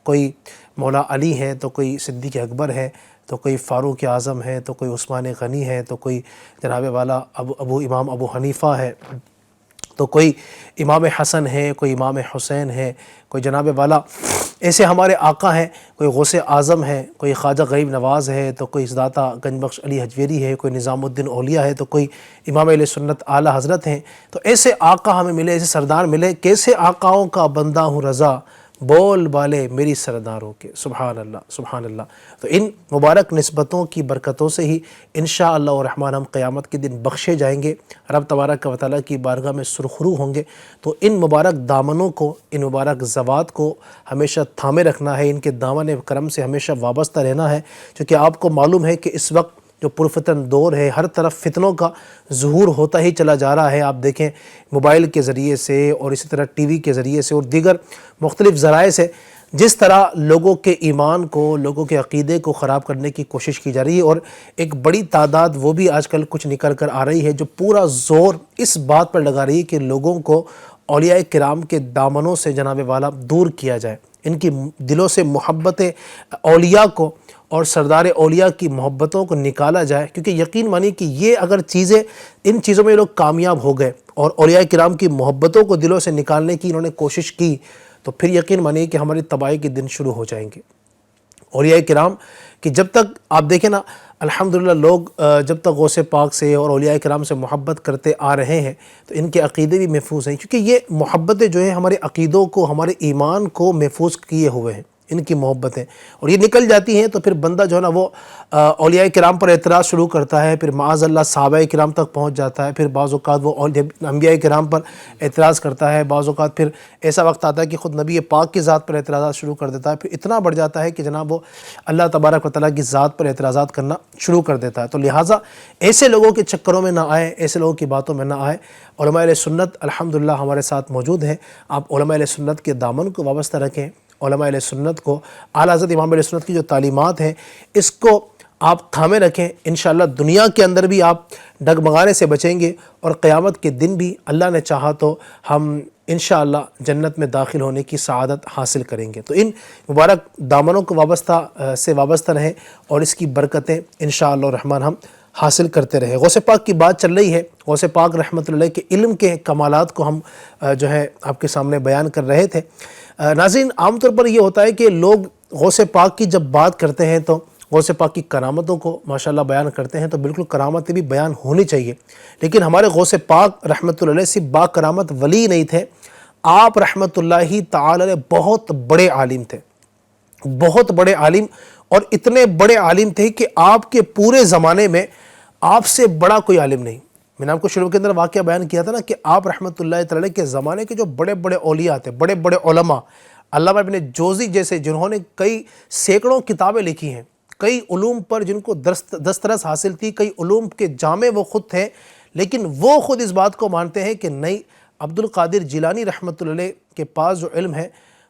کوئی مولا علی ہیں تو کوئی صدیق اکبر ہے، تو کوئی فاروق اعظم ہے، تو کوئی عثمان غنی ہے، تو کوئی جناب والا امام ابو حنیفہ ہے، تو کوئی امام حسن ہے، کوئی امام حسین ہے، کوئی جناب والا ایسے ہمارے آقا ہیں، کوئی غوث اعظم ہے، کوئی خواجہ غریب نواز ہے، تو کوئی داتا گنج بخش علی حجویری ہے، کوئی نظام الدین اولیاء ہے، تو کوئی امام اہل سنت اعلیٰ حضرت ہیں۔ تو ایسے آقا ہمیں ملے، ایسے سردار ملے، کیسے آقاؤں کا بندہ ہوں رضا، بول بالے میری سرداروں کے، سبحان اللہ سبحان اللہ۔ تو ان مبارک نسبتوں کی برکتوں سے ہی انشاءاللہ الرحمن ہم قیامت کے دن بخشے جائیں گے، رب تبارک و تعالیٰ کی بارگاہ میں سرخرو ہوں گے۔ تو ان مبارک دامنوں کو، ان مبارک زوات کو ہمیشہ تھامے رکھنا ہے، ان کے دامن کرم سے ہمیشہ وابستہ رہنا ہے، کیونکہ آپ کو معلوم ہے کہ اس وقت جو پرفتن دور ہے، ہر طرف فتنوں کا ظہور ہوتا ہی چلا جا رہا ہے۔ آپ دیکھیں موبائل کے ذریعے سے، اور اسی طرح ٹی وی کے ذریعے سے، اور دیگر مختلف ذرائع سے جس طرح لوگوں کے ایمان کو، لوگوں کے عقیدے کو خراب کرنے کی کوشش کی جا رہی ہے، اور ایک بڑی تعداد وہ بھی آج کل کچھ نکل کر آ رہی ہے جو پورا زور اس بات پر لگا رہی ہے کہ لوگوں کو اولیاء کرام کے دامنوں سے جناب والا دور کیا جائے، ان کی دلوں سے محبت اولیاء کو اور سردار اولیاء کی محبتوں کو نکالا جائے، کیونکہ یقین مانی کہ یہ اگر چیزیں، ان چیزوں میں لوگ کامیاب ہو گئے اور اولیاء کرام کی محبتوں کو دلوں سے نکالنے کی انہوں نے کوشش کی، تو پھر یقین مانیے کہ ہماری تباہی کے دن شروع ہو جائیں گے۔ اولیاء کرام کہ جب تک آپ دیکھیں نا، الحمدللہ لوگ جب تک غوث پاک سے اور اولیاء کرام سے محبت کرتے آ رہے ہیں تو ان کے عقیدے بھی محفوظ ہیں، کیونکہ یہ محبتیں جو ہیں ہمارے عقیدوں کو، ہمارے ایمان کو محفوظ کیے ہوئے ہیں، ان کی محبتیں، اور یہ نکل جاتی ہیں تو پھر بندہ جو ہے نا وہ اولیاء کرام پر اعتراض شروع کرتا ہے، پھر معاذ اللہ صحابہ کرام تک پہنچ جاتا ہے، پھر بعض اوقات وہ انبیاء کرام پر اعتراض کرتا ہے، بعض اوقات پھر ایسا وقت آتا ہے کہ خود نبی پاک کی ذات پر اعتراضات شروع کر دیتا ہے، پھر اتنا بڑھ جاتا ہے کہ جناب وہ اللہ تبارک و تعالیٰ کی ذات پر اعتراضات کرنا شروع کر دیتا ہے۔ تو لہٰذا ایسے لوگوں کے چکروں میں نہ آئیں، ایسے لوگوں کی باتوں میں نہ آئیں۔ علماء اہل سنت الحمدللہ ہمارے ساتھ موجود ہیں، آپ علماء اہل سنت کے دامن کو وابستہ رکھیں، علماء اہل سنت کو، اعلیٰ حضرت امام اہل سنت کی جو تعلیمات ہیں اس کو آپ تھامے رکھیں، انشاءاللہ دنیا کے اندر بھی آپ ڈگمگانے سے بچیں گے، اور قیامت کے دن بھی اللہ نے چاہا تو ہم انشاءاللہ جنت میں داخل ہونے کی سعادت حاصل کریں گے۔ تو ان مبارک دامنوں کو وابستہ رہیں، اور اس کی برکتیں انشاءاللہ الرحمن ہم حاصل کرتے رہے۔ غوث پاک کی بات چل رہی ہے، غوث پاک رحمۃ اللہ کے علم کے کمالات کو ہم جو ہے آپ کے سامنے بیان کر رہے تھے۔ ناظرین، عام طور پر یہ ہوتا ہے کہ لوگ غوث پاک کی جب بات کرتے ہیں تو غوث پاک کی کرامتوں کو ماشاءاللہ بیان کرتے ہیں، تو بالکل کرامتیں بھی بیان ہونی چاہیے، لیکن ہمارے غوث پاک رحمۃ اللہ علیہ سے با کرامت ولی نہیں تھے، آپ رحمۃ اللہ تعالی علیہ بہت بڑے عالم تھے، بہت بڑے عالم، اور اتنے بڑے عالم تھے کہ آپ کے پورے زمانے میں آپ سے بڑا کوئی عالم نہیں۔ میں نے آپ کو شروع کے اندر واقعہ بیان کیا تھا نا کہ آپ رحمۃ اللہ تعالی کے زمانے کے جو بڑے بڑے اولیاء تھے، بڑے بڑے علماء، علامہ ابن جوزی جیسے جنہوں نے کئی سینکڑوں کتابیں لکھی ہیں، کئی علوم پر جن کو دسترس حاصل تھی، کئی علوم کے جامع وہ خود تھے، لیکن وہ خود اس بات کو مانتے ہیں کہ نہیں، عبد القادر جیلانی رحمۃ اللہ علیہ کے پاس جو علم ہے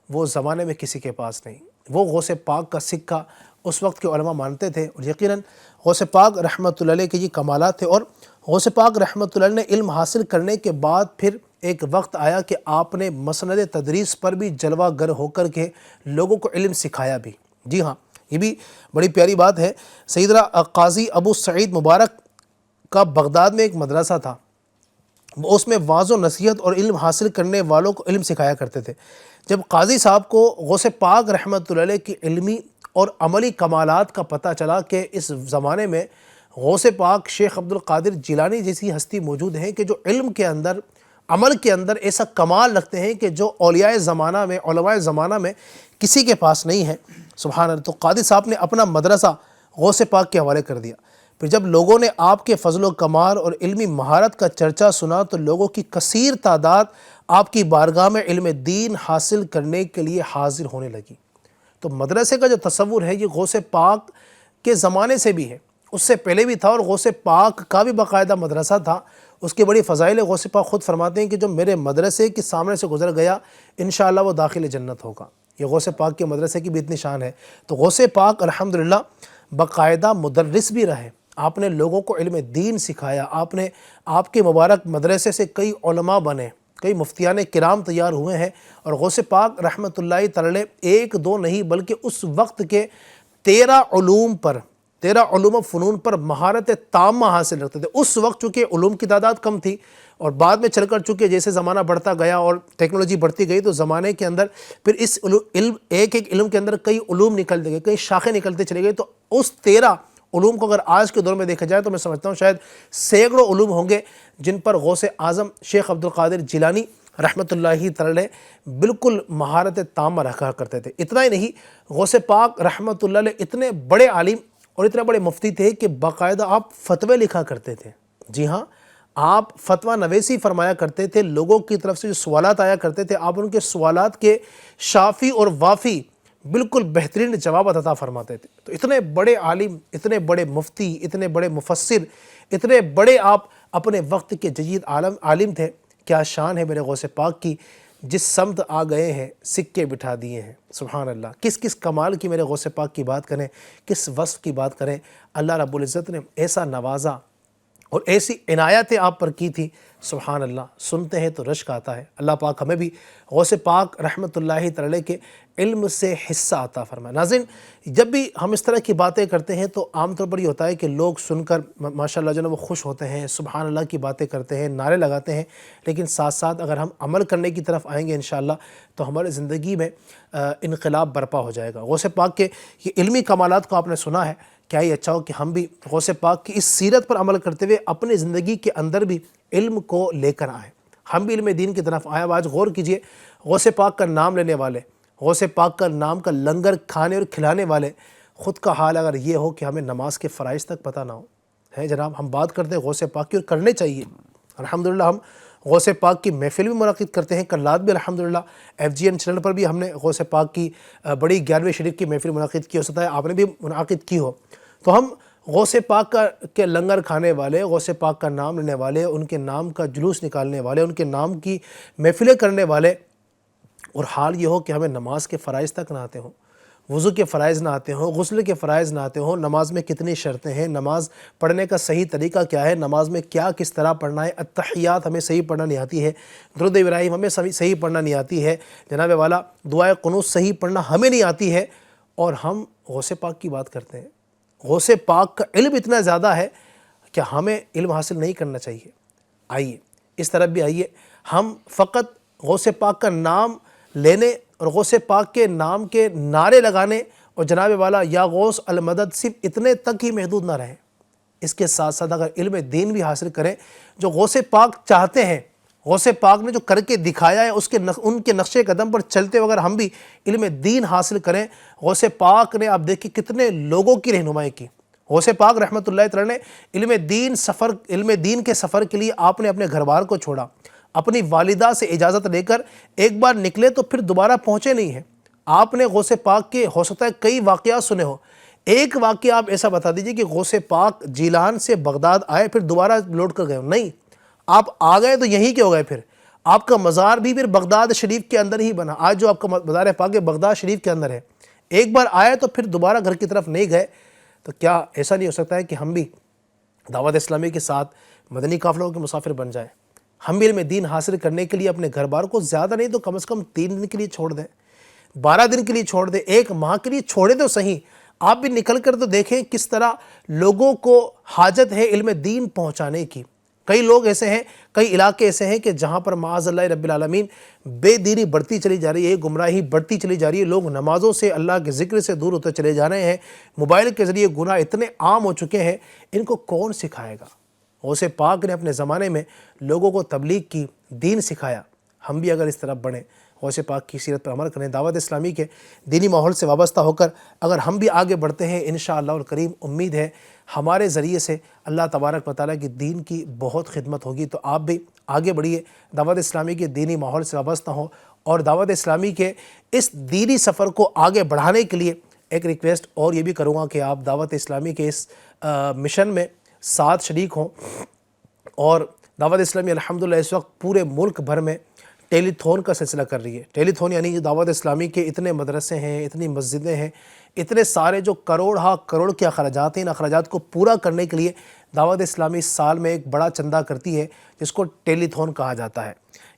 وہ زمانے میں کسی کے پاس نہیں۔ وہ غوث پاک کا سکہ اس وقت کے علماء مانتے تھے، اور یقیناً غوث پاک رحمۃ اللہ علیہ کے یہ کمالات تھے۔ اور غوث پاک رحمۃ اللہ علیہ نے علم حاصل کرنے کے بعد پھر ایک وقت آیا کہ آپ نے مسند تدریس پر بھی جلوہ گر ہو کر کے لوگوں کو علم سکھایا بھی۔ جی ہاں، یہ بھی بڑی پیاری بات ہے۔ سیدنا قاضی ابو سعید مبارک کا بغداد میں ایک مدرسہ تھا، وہ اس میں واعظ و نصیحت اور علم حاصل کرنے والوں کو علم سکھایا کرتے تھے۔ جب قاضی صاحب کو غوث پاک رحمۃ اللہ علیہ کی علمی اور عملی کمالات کا پتہ چلا کہ اس زمانے میں غوث پاک شیخ عبد القادر جیلانی جیسی ہستی موجود ہیں کہ جو علم کے اندر، عمل کے اندر ایسا کمال رکھتے ہیں کہ جو اولیاء زمانہ میں، علماء زمانہ میں کسی کے پاس نہیں ہے، سبحان اللہ۔ تو قاضی صاحب نے اپنا مدرسہ غوث پاک کے حوالے کر دیا۔ پھر جب لوگوں نے آپ کے فضل و کمال اور علمی مہارت کا چرچا سنا تو لوگوں کی کثیر تعداد آپ کی بارگاہ میں علم دین حاصل کرنے کے لیے حاضر ہونے لگی۔ تو مدرسے کا جو تصور ہے یہ غوث پاک کے زمانے سے بھی ہے، اس سے پہلے بھی تھا، اور غوث پاک کا بھی باقاعدہ مدرسہ تھا، اس کی بڑی فضائل ہے۔ غوث پاک خود فرماتے ہیں کہ جو میرے مدرسے کے سامنے سے گزر گیا انشاءاللہ وہ داخل جنت ہوگا۔ یہ غوث پاک کے مدرسے کی بھی اتنی شان ہے۔ تو غوث پاک الحمدللہ باقاعدہ مدرس بھی رہے، آپ نے لوگوں کو علم دین سکھایا، آپ کے مبارک مدرسے سے کئی علماء بنے، کئی مفتیان کرام تیار ہوئے ہیں، اور غوث پاک رحمۃ اللہ تعالی ایک دو نہیں بلکہ اس وقت کے 13 علوم و فنون پر مہارت تامہ حاصل رکھتے تھے۔ اس وقت چونکہ علوم کی تعداد کم تھی، اور بعد میں چل کر چونکہ جیسے زمانہ بڑھتا گیا اور ٹیکنالوجی بڑھتی گئی تو زمانے کے اندر پھر اس ایک علم کے اندر کئی علوم نکلتے گئے، کئی شاخیں نکلتے چلے گئے۔ تو اس 13 علوم کو اگر آج کے دور میں دیکھا جائے تو میں سمجھتا ہوں شاید سینکڑوں علوم ہوں گے جن پر غوث اعظم شیخ عبد القادر جیلانی رحمۃ اللہ تعالی بالکل مہارت تامہ رکھا کرتے تھے۔ اتنا ہی نہیں، غوث پاک رحمۃ اللہ علیہ اتنے بڑے عالم اور اتنے بڑے مفتی تھے کہ باقاعدہ آپ فتوے لکھا کرتے تھے۔ جی ہاں، آپ فتویٰ نویسی فرمایا کرتے تھے، لوگوں کی طرف سے جو سوالات آیا کرتے تھے آپ ان کے سوالات کے شافی اور وافی بالکل بہترین جواب عطا فرماتے تھے۔ تو اتنے بڑے عالم، اتنے بڑے مفتی، اتنے بڑے مفسر، اتنے بڑے آپ اپنے وقت کے جدید عالم تھے۔ کیا شان ہے میرے غوث پاک کی، جس سمت آ گئے ہیں سکے بٹھا دیے ہیں۔ سبحان اللہ، کس کمال کی میرے غوث پاک کی بات کریں، کس وصف کی بات کریں۔ اللہ رب العزت نے ایسا نوازا اور ایسی عنایتیں آپ پر کی تھی، سبحان اللہ، سنتے ہیں تو رشک آتا ہے۔ اللہ پاک ہمیں بھی غوث پاک رحمۃ اللہ تعالی کے علم سے حصہ عطا فرمائے۔ ناظرین، جب بھی ہم اس طرح کی باتیں کرتے ہیں تو عام طور پر یہ ہوتا ہے کہ لوگ سن کر ماشاءاللہ جو ہے وہ خوش ہوتے ہیں، سبحان اللہ کی باتیں کرتے ہیں، نعرے لگاتے ہیں، لیکن ساتھ ساتھ اگر ہم عمل کرنے کی طرف آئیں گے انشاءاللہ تو ہمارے زندگی میں انقلاب برپا ہو جائے گا۔ غوث پاک کے یہ علمی کمالات کو آپ نے سنا ہے، کیا ہی اچھا ہو کہ ہم بھی غوث پاک کی اس سیرت پر عمل کرتے ہوئے اپنی زندگی کے اندر بھی علم کو لے کر آئیں، ہم بھی علم دین کی طرف آئیں۔ آج غور کیجئے، غوث پاک کا نام لینے والے، غوث پاک کا نام کا لنگر کھانے اور کھلانے والے، خود کا حال اگر یہ ہو کہ ہمیں نماز کے فرائض تک پتہ نہ ہو ہے جناب۔ ہم بات کرتے ہیں غوث پاک کی اور کرنے چاہیے۔ الحمدللہ ہم غوث پاک کی محفل بھی منعقد کرتے ہیں، کل رات بھی الحمدللہ FGN چینل پر بھی ہم نے غوث پاک کی بڑی 11ویں شریف کی محفل منعقد کی، ہو سکتا ہے آپ نے بھی منعقد کی ہو۔ تو ہم غوث پاک کے لنگر کھانے والے، غوث پاک کا نام لینے والے، ان کے نام کا جلوس نکالنے والے، ان کے نام کی محفلیں کرنے والے، اور حال یہ ہو کہ ہمیں نماز کے فرائض تک نہ آتے ہوں، وضو کے فرائض نہ آتے ہوں، غسل کے فرائض نہ آتے ہوں، نماز میں کتنی شرطیں ہیں، نماز پڑھنے کا صحیح طریقہ کیا ہے، نماز میں کیا کس طرح پڑھنا ہے، التحیات ہمیں صحیح پڑھنا نہیں آتی ہے، درود ابراہیم ہمیں صحیح پڑھنا نہیں آتی ہے، جناب والا دعائے قنوت صحیح پڑھنا ہمیں نہیں آتی ہے، اور ہم غوث پاک کی بات کرتے ہیں۔ غوث پاک کا علم اتنا زیادہ ہے کہ ہمیں علم حاصل نہیں کرنا چاہیے۔ آئیے اس طرف بھی آئیے، ہم فقط غوث پاک کا نام لینے اور غوث پاک کے نام کے نعرے لگانے اور جناب والا یا غوث المدد صرف اتنے تک ہی محدود نہ رہیں، اس کے ساتھ ساتھ اگر علم دین بھی حاصل کریں جو غوث پاک چاہتے ہیں، غوث پاک نے جو کر کے دکھایا ہے ان کے نقش قدم پر چلتے ہوئے اگر ہم بھی علم دین حاصل کریں، غوث پاک نے آپ دیکھیں کتنے لوگوں کی رہنمائی کی۔ غوث پاک رحمۃ اللہ تعالی نے علم دین کے سفر کے لیے آپ نے اپنے گھر بار کو چھوڑا، اپنی والدہ سے اجازت لے کر ایک بار نکلے تو پھر دوبارہ پہنچے نہیں ہیں۔ آپ نے غوث پاک کے ہو سکتا ہے کئی واقعات سنے ہو، ایک واقعہ آپ ایسا بتا دیجئے کہ غوث پاک جیلان سے بغداد آئے پھر دوبارہ لوٹ کر گئے، نہیں، آپ آ گئے تو یہیں کے ہو گئے، پھر آپ کا مزار بھی پھر بغداد شریف کے اندر ہی بنا، آج جو آپ کا مزار پاک ہے بغداد شریف کے اندر ہے۔ ایک بار آئے تو پھر دوبارہ گھر کی طرف نہیں گئے، تو کیا ایسا نہیں ہو سکتا ہے کہ ہم بھی دعوت اسلامی کے ساتھ مدنی قافلوں کے مسافر بن جائیں؟ ہم بھی علم دین حاصل کرنے کے لیے اپنے گھر بار کو زیادہ نہیں تو کم از کم 3 دن کے لیے چھوڑ دیں، 12 دن کے لیے چھوڑ دیں، 1 ماہ کے لیے چھوڑے تو صحیح، آپ بھی نکل کر تو دیکھیں کس طرح لوگوں کو حاجت ہے علم دین پہنچانے کی۔ کئی لوگ ایسے ہیں، کئی علاقے ایسے ہیں کہ جہاں پر معاذ اللہ رب العالمین بے دینی بڑھتی چلی جا رہی ہے، گمراہی بڑھتی چلی جا رہی ہے، لوگ نمازوں سے، اللہ کے ذکر سے دور ہوتے چلے جا رہے ہیں، موبائل کے ذریعے گناہ اتنے عام ہو چکے ہیں، ان کو کون سکھائے گا؟ غوث پاک نے اپنے زمانے میں لوگوں کو تبلیغ کی، دین سکھایا، ہم بھی اگر اس طرف بڑھیں، غوث پاک کی سیرت پر عمل کریں، دعوت اسلامی کے دینی ماحول سے وابستہ ہو کر اگر ہم بھی آگے بڑھتے ہیں انشاءاللہ الکریم، امید ہے ہمارے ذریعے سے اللہ تبارک و تعالیٰ کی دین کی بہت خدمت ہوگی۔ تو آپ بھی آگے بڑھیے، دعوت اسلامی کے دینی ماحول سے وابستہ ہوں، اور دعوت اسلامی کے اس دینی سفر کو آگے بڑھانے کے لیے ایک ریکویسٹ اور یہ بھی کروں گا کہ آپ دعوت اسلامی کے اس مشن میں ساتھ شریک ہوں. اور دعوت اسلامی الحمدللہ اس وقت پورے ملک بھر میں ٹیلی تھون کا سلسلہ کر رہی ہے. ٹیلی تھون یعنی دعوت اسلامی کے اتنے مدرسے ہیں، اتنی مسجدیں ہیں، اتنے سارے جو کروڑ کے اخراجات ہیں، ان اخراجات کو پورا کرنے کے لیے دعوت اسلامی سال میں ایک بڑا چندہ کرتی ہے جس کو ٹیلی تھون کہا جاتا ہے.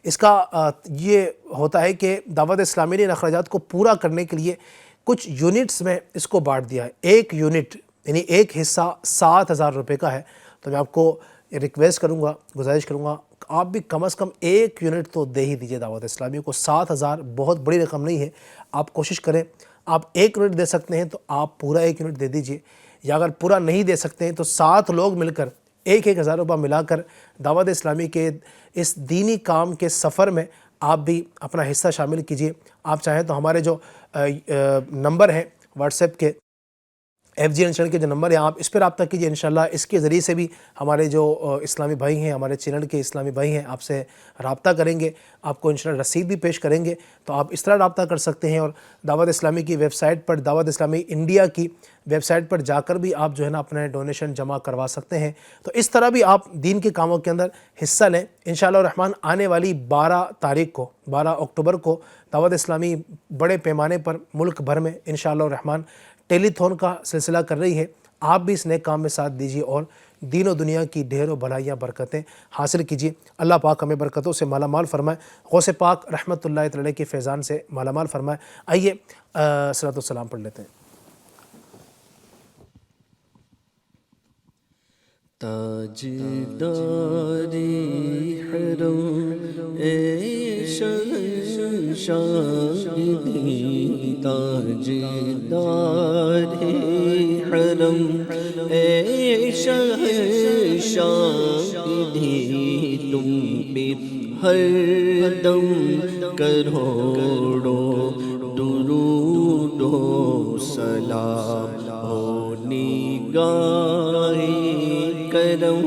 اس کا یہ ہوتا ہے کہ دعوت اسلامی نے ان اخراجات کو پورا کرنے کے لیے کچھ یونٹس میں اس کو بانٹ دیا ہے. ایک یونٹ یعنی ایک حصہ 7,000 روپے کا ہے. تو میں آپ کو ریکویسٹ کروں گا، گزارش کروں گا، آپ بھی کم از کم ایک یونٹ تو دے ہی دیجیے دعوت اسلامی کو. 7,000 بہت بڑی رقم نہیں ہے. آپ کوشش کریں، آپ ایک یونٹ دے سکتے ہیں تو آپ پورا ایک یونٹ دے دیجیے، یا اگر پورا نہیں دے سکتے ہیں تو 7 لوگ مل کر 1,000 روپیہ ملا کر دعوت اسلامی کے اس دینی کام کے سفر میں آپ بھی اپنا حصہ شامل کیجیے. آپ چاہیں تو ہمارے جو نمبر ہیں واٹس ایپ کے، ایف جی این چینل کے جو نمبر ہیں، آپ اس پہ رابطہ کیجیے. انشاءاللہ اس کے ذریعے سے بھی ہمارے جو اسلامی بھائی ہیں، ہمارے چینل کے اسلامی بھائی ہیں، آپ سے رابطہ کریں گے، آپ کو انشاءاللہ رسید بھی پیش کریں گے. تو آپ اس طرح رابطہ کر سکتے ہیں. اور دعوت اسلامی کی ویب سائٹ پر، دعوت اسلامی انڈیا کی ویب سائٹ پر جا کر بھی آپ جو ہے نا اپنے ڈونیشن جمع کروا سکتے ہیں. تو اس طرح بھی آپ دین کے کاموں کے اندر حصہ لیں. انشاءاللہ الرحمن آنے والی 12 اکتوبر کو دعوت اسلامی بڑے پیمانے پر ملک بھر میں انشاءاللہ الرحمن ٹیلی تھون کا سلسلہ کر رہی ہے. آپ بھی اس نیک کام میں ساتھ دیجیے اور دین و دنیا کی ڈھیروں بھلائیاں برکتیں حاصل کیجیے. اللہ پاک ہمیں برکتوں سے مالا مال فرمائے، غوث پاک رحمۃ اللہ تعالی کے فیضان سے مالا مال فرمائے. آئیے صلاۃ والسلام پڑھ لیتے ہیں. تاجدار حرم اے شہنشاہ دی، تاجدار حرم اے شہنشاہ دی، تم پہ ہر دم کروڑوں درود و سلام ہو نگاہ کرم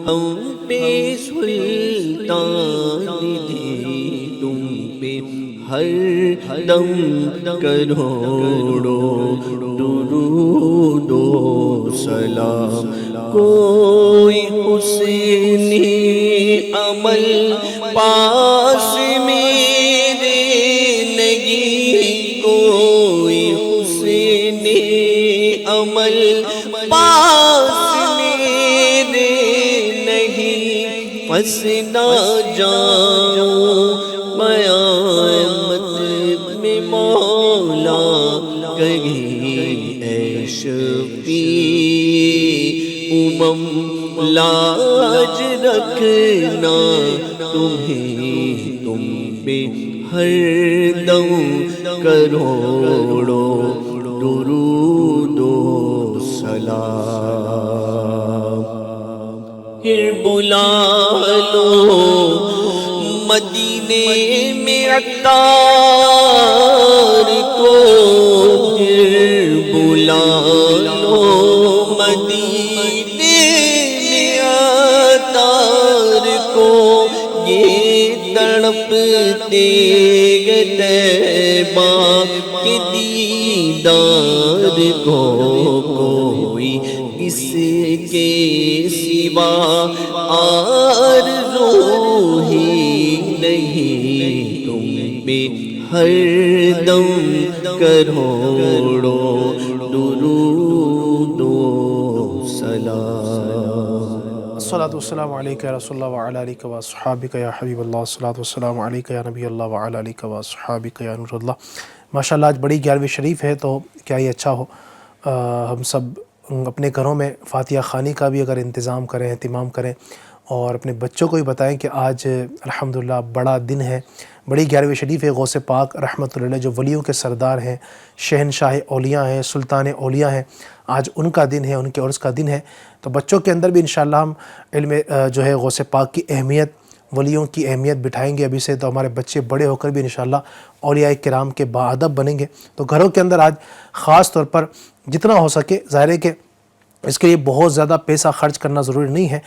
ہم پہ سلطان دی، تم پہ ہر دم کروڑوں درود و سلام. کوئی حسنی عمل پاس میرے نہیں، کوئی حسنی عمل پاس میرے نہیں، پس نہ جاؤں قیامت میں مولا کہیں اے شفیع لاج رکھنا تمہیں، تم پہ ہر دم کروڑوں درود و سلام. پھر بلا لو مدینے میں عطار کو، پھر بلا لو مدینے میں عطار کو، یہ تڑپتے گے طیبہ کے دیدار کو، کوئی اس کے سوا آرزو ہی نہیں، تم پہ ہر دم کروڑوں درود و سلام. الصلاۃ والسلام علیکہ یا رسول اللہ وعلی آلہ و اصحابہ یا حبیب اللہ. الصلاۃ والسلام علیکہ یا نبی اللہ وعلی آلہ و اصحابہ یا نور اللہ. ماشاءاللہ آج بڑی 11ویں شریف ہے، تو کیا ہی اچھا ہو ہم سب اپنے گھروں میں فاتحہ خوانی کا بھی اگر انتظام کریں، اہتمام کریں، اور اپنے بچوں کو بھی بتائیں کہ آج الحمدللہ بڑا دن ہے، بڑی 11ویں شریف ہے. غوث پاک رحمۃ اللہ علیہ جو ولیوں کے سردار ہیں، شہنشاہ اولیاء ہیں، سلطان اولیاء ہیں، آج ان کا دن ہے، ان کے عرس کا دن ہے. تو بچوں کے اندر بھی انشاءاللہ ہم علم جو ہے غوث پاک کی اہمیت، ولیوں کی اہمیت بٹھائیں گے ابھی سے، تو ہمارے بچے بڑے ہو کر بھی انشاءاللہ اولیاء کرام کے باادب بنیں گے. تو گھروں کے اندر آج خاص طور پر جتنا ہو سکے، ظاہر ہے کہ اس کے لیے بہت زیادہ پیسہ خرچ کرنا ضروری نہیں ہے.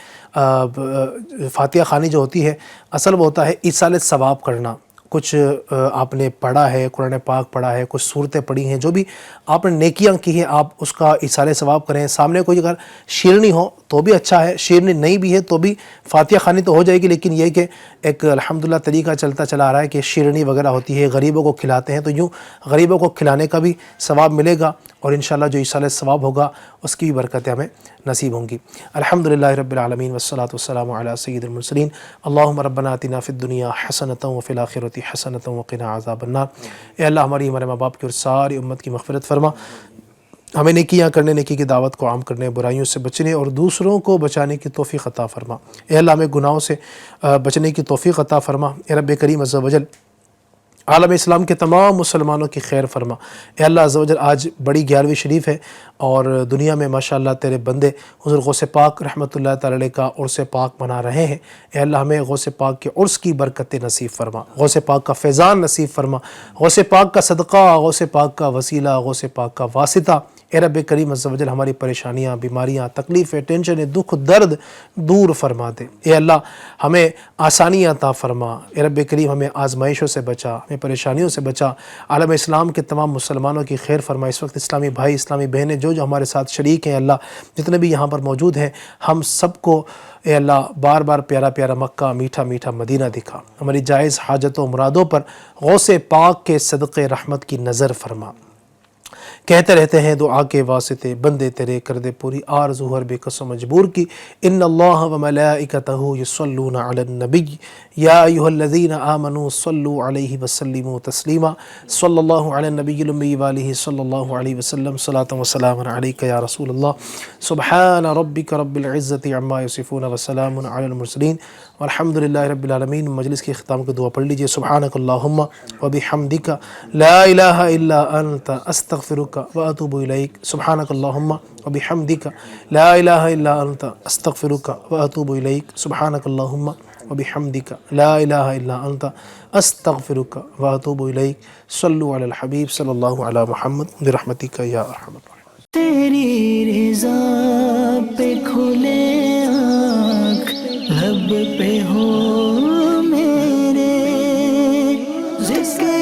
فاتحہ خوانی جو ہوتی ہے اصل وہ ہوتا ہے ایصال ثواب کرنا، کچھ آپ نے پڑھا ہے، قرآن پاک پڑھا ہے، کچھ صورتیں پڑھی ہیں، جو بھی آپ نے نیکیاں کی ہیں آپ اس کا ایصال ثواب کریں. سامنے کوئی اگر شیرنی ہو تو بھی اچھا ہے، شیرنی نہیں بھی ہے تو بھی فاتحہ خوانی تو ہو جائے گی، لیکن یہ کہ ایک الحمدللہ طریقہ چلتا چلا آ رہا ہے کہ شیرنی وغیرہ ہوتی ہے، غریبوں کو کھلاتے ہیں، تو یوں غریبوں کو کھلانے کا بھی ثواب ملے گا، اور انشاءاللہ جو ایصال ثواب ہوگا اس کی بھی برکتیں ہمیں نصیب ہوں گی. الحمدللہ رب العالمین والصلاة والسلام علی سید المرسلین. اللہم ربنا آتنا فی الدنیا حسنۃ وفی الآخرۃ حسنۃ وقنا عذاب النار. اے اللہ ہماری ہمارے ماں باپ کی اور ساری امت کی مغفرت فرما، ہمیں نیکیاں کرنے، نیکی کی دعوت کو عام کرنے، برائیوں سے بچنے اور دوسروں کو بچانے کی توفیق عطا فرما. اے اللہ ہمیں گناہوں سے بچنے کی توفیق عطا فرما. اے رب کریم عز و جل عالم اسلام کے تمام مسلمانوں کی خیر فرما. اے اللہ عز و جل آج بڑی 11ویں شریف ہے اور دنیا میں ماشاءاللہ تیرے بندے حضور غوث پاک رحمۃ اللہ تعالی علیہ کا عرس پاک منا رہے ہیں. اے اللہ ہمیں غوث پاک کے عرس کی برکت نصیب فرما، غوث پاک کا فیضان نصیب فرما، غوث پاک کا صدقہ، غوث پاک کا وسیلہ، غوث پاک کا واسطہ. اے رب کریم عز و جل ہماری پریشانیاں، بیماریاں، تکلیفیں، ٹینشنیں، دکھ، درد دور فرما دے. اے اللہ ہمیں آسانیاں عطا فرما. اے رب کریم ہمیں آزمائشوں سے بچا، ہمیں پریشانیوں سے بچا. عالم اسلام کے تمام مسلمانوں کی خیر فرما. اس وقت اسلامی بھائی، اسلامی بہنیں جو ہمارے ساتھ شریک ہیں، اللہ جتنے بھی یہاں پر موجود ہیں، ہم سب کو اے اللہ بار بار پیارا پیارا مکہ، میٹھا میٹھا مدینہ دکھا. ہماری جائز حاجتوں مرادوں پر غوث پاک کے صدقے رحمت کی نظر فرما. کہتے رہتے ہیں دعا کے واسطے بندے تیرے کر دے پوری آرزو ہر بے کس و مجبور کی. ان اللہ و ملائکتہ یصلون علی النبی یا ایھا الذین آمنوا صلوا علیہ وسلموا تسلیما. صلی اللہ علی النبی الامی وآلہ صلی اللہ علیہ وسلم. صلاۃ و سلام علیک یا رسول اللہ. سبحان ربک رب العزۃ عما یصفون وسلام علی المرسلین والحمد للہ رب العالمین. مجلس کے اختتام کو دعا پڑھ لیجئے. سبحانک اللہم وبحمدک لا الہ الا انت استغفرک واتوب الیک. سبحانک اللہم وبحمدک لا الہ الا انت استغفرک واتوب الیک. سبحانک اللہم وبحمدک لا الہ الا انت استغفرک واتوب الیک. صلوا علی الحبیب صلی اللہ علی محمد برحمتک یا ارحم الراحمین. تیری رضا پہ کھلے آنکھ، لب پہ ہو میرے ذکر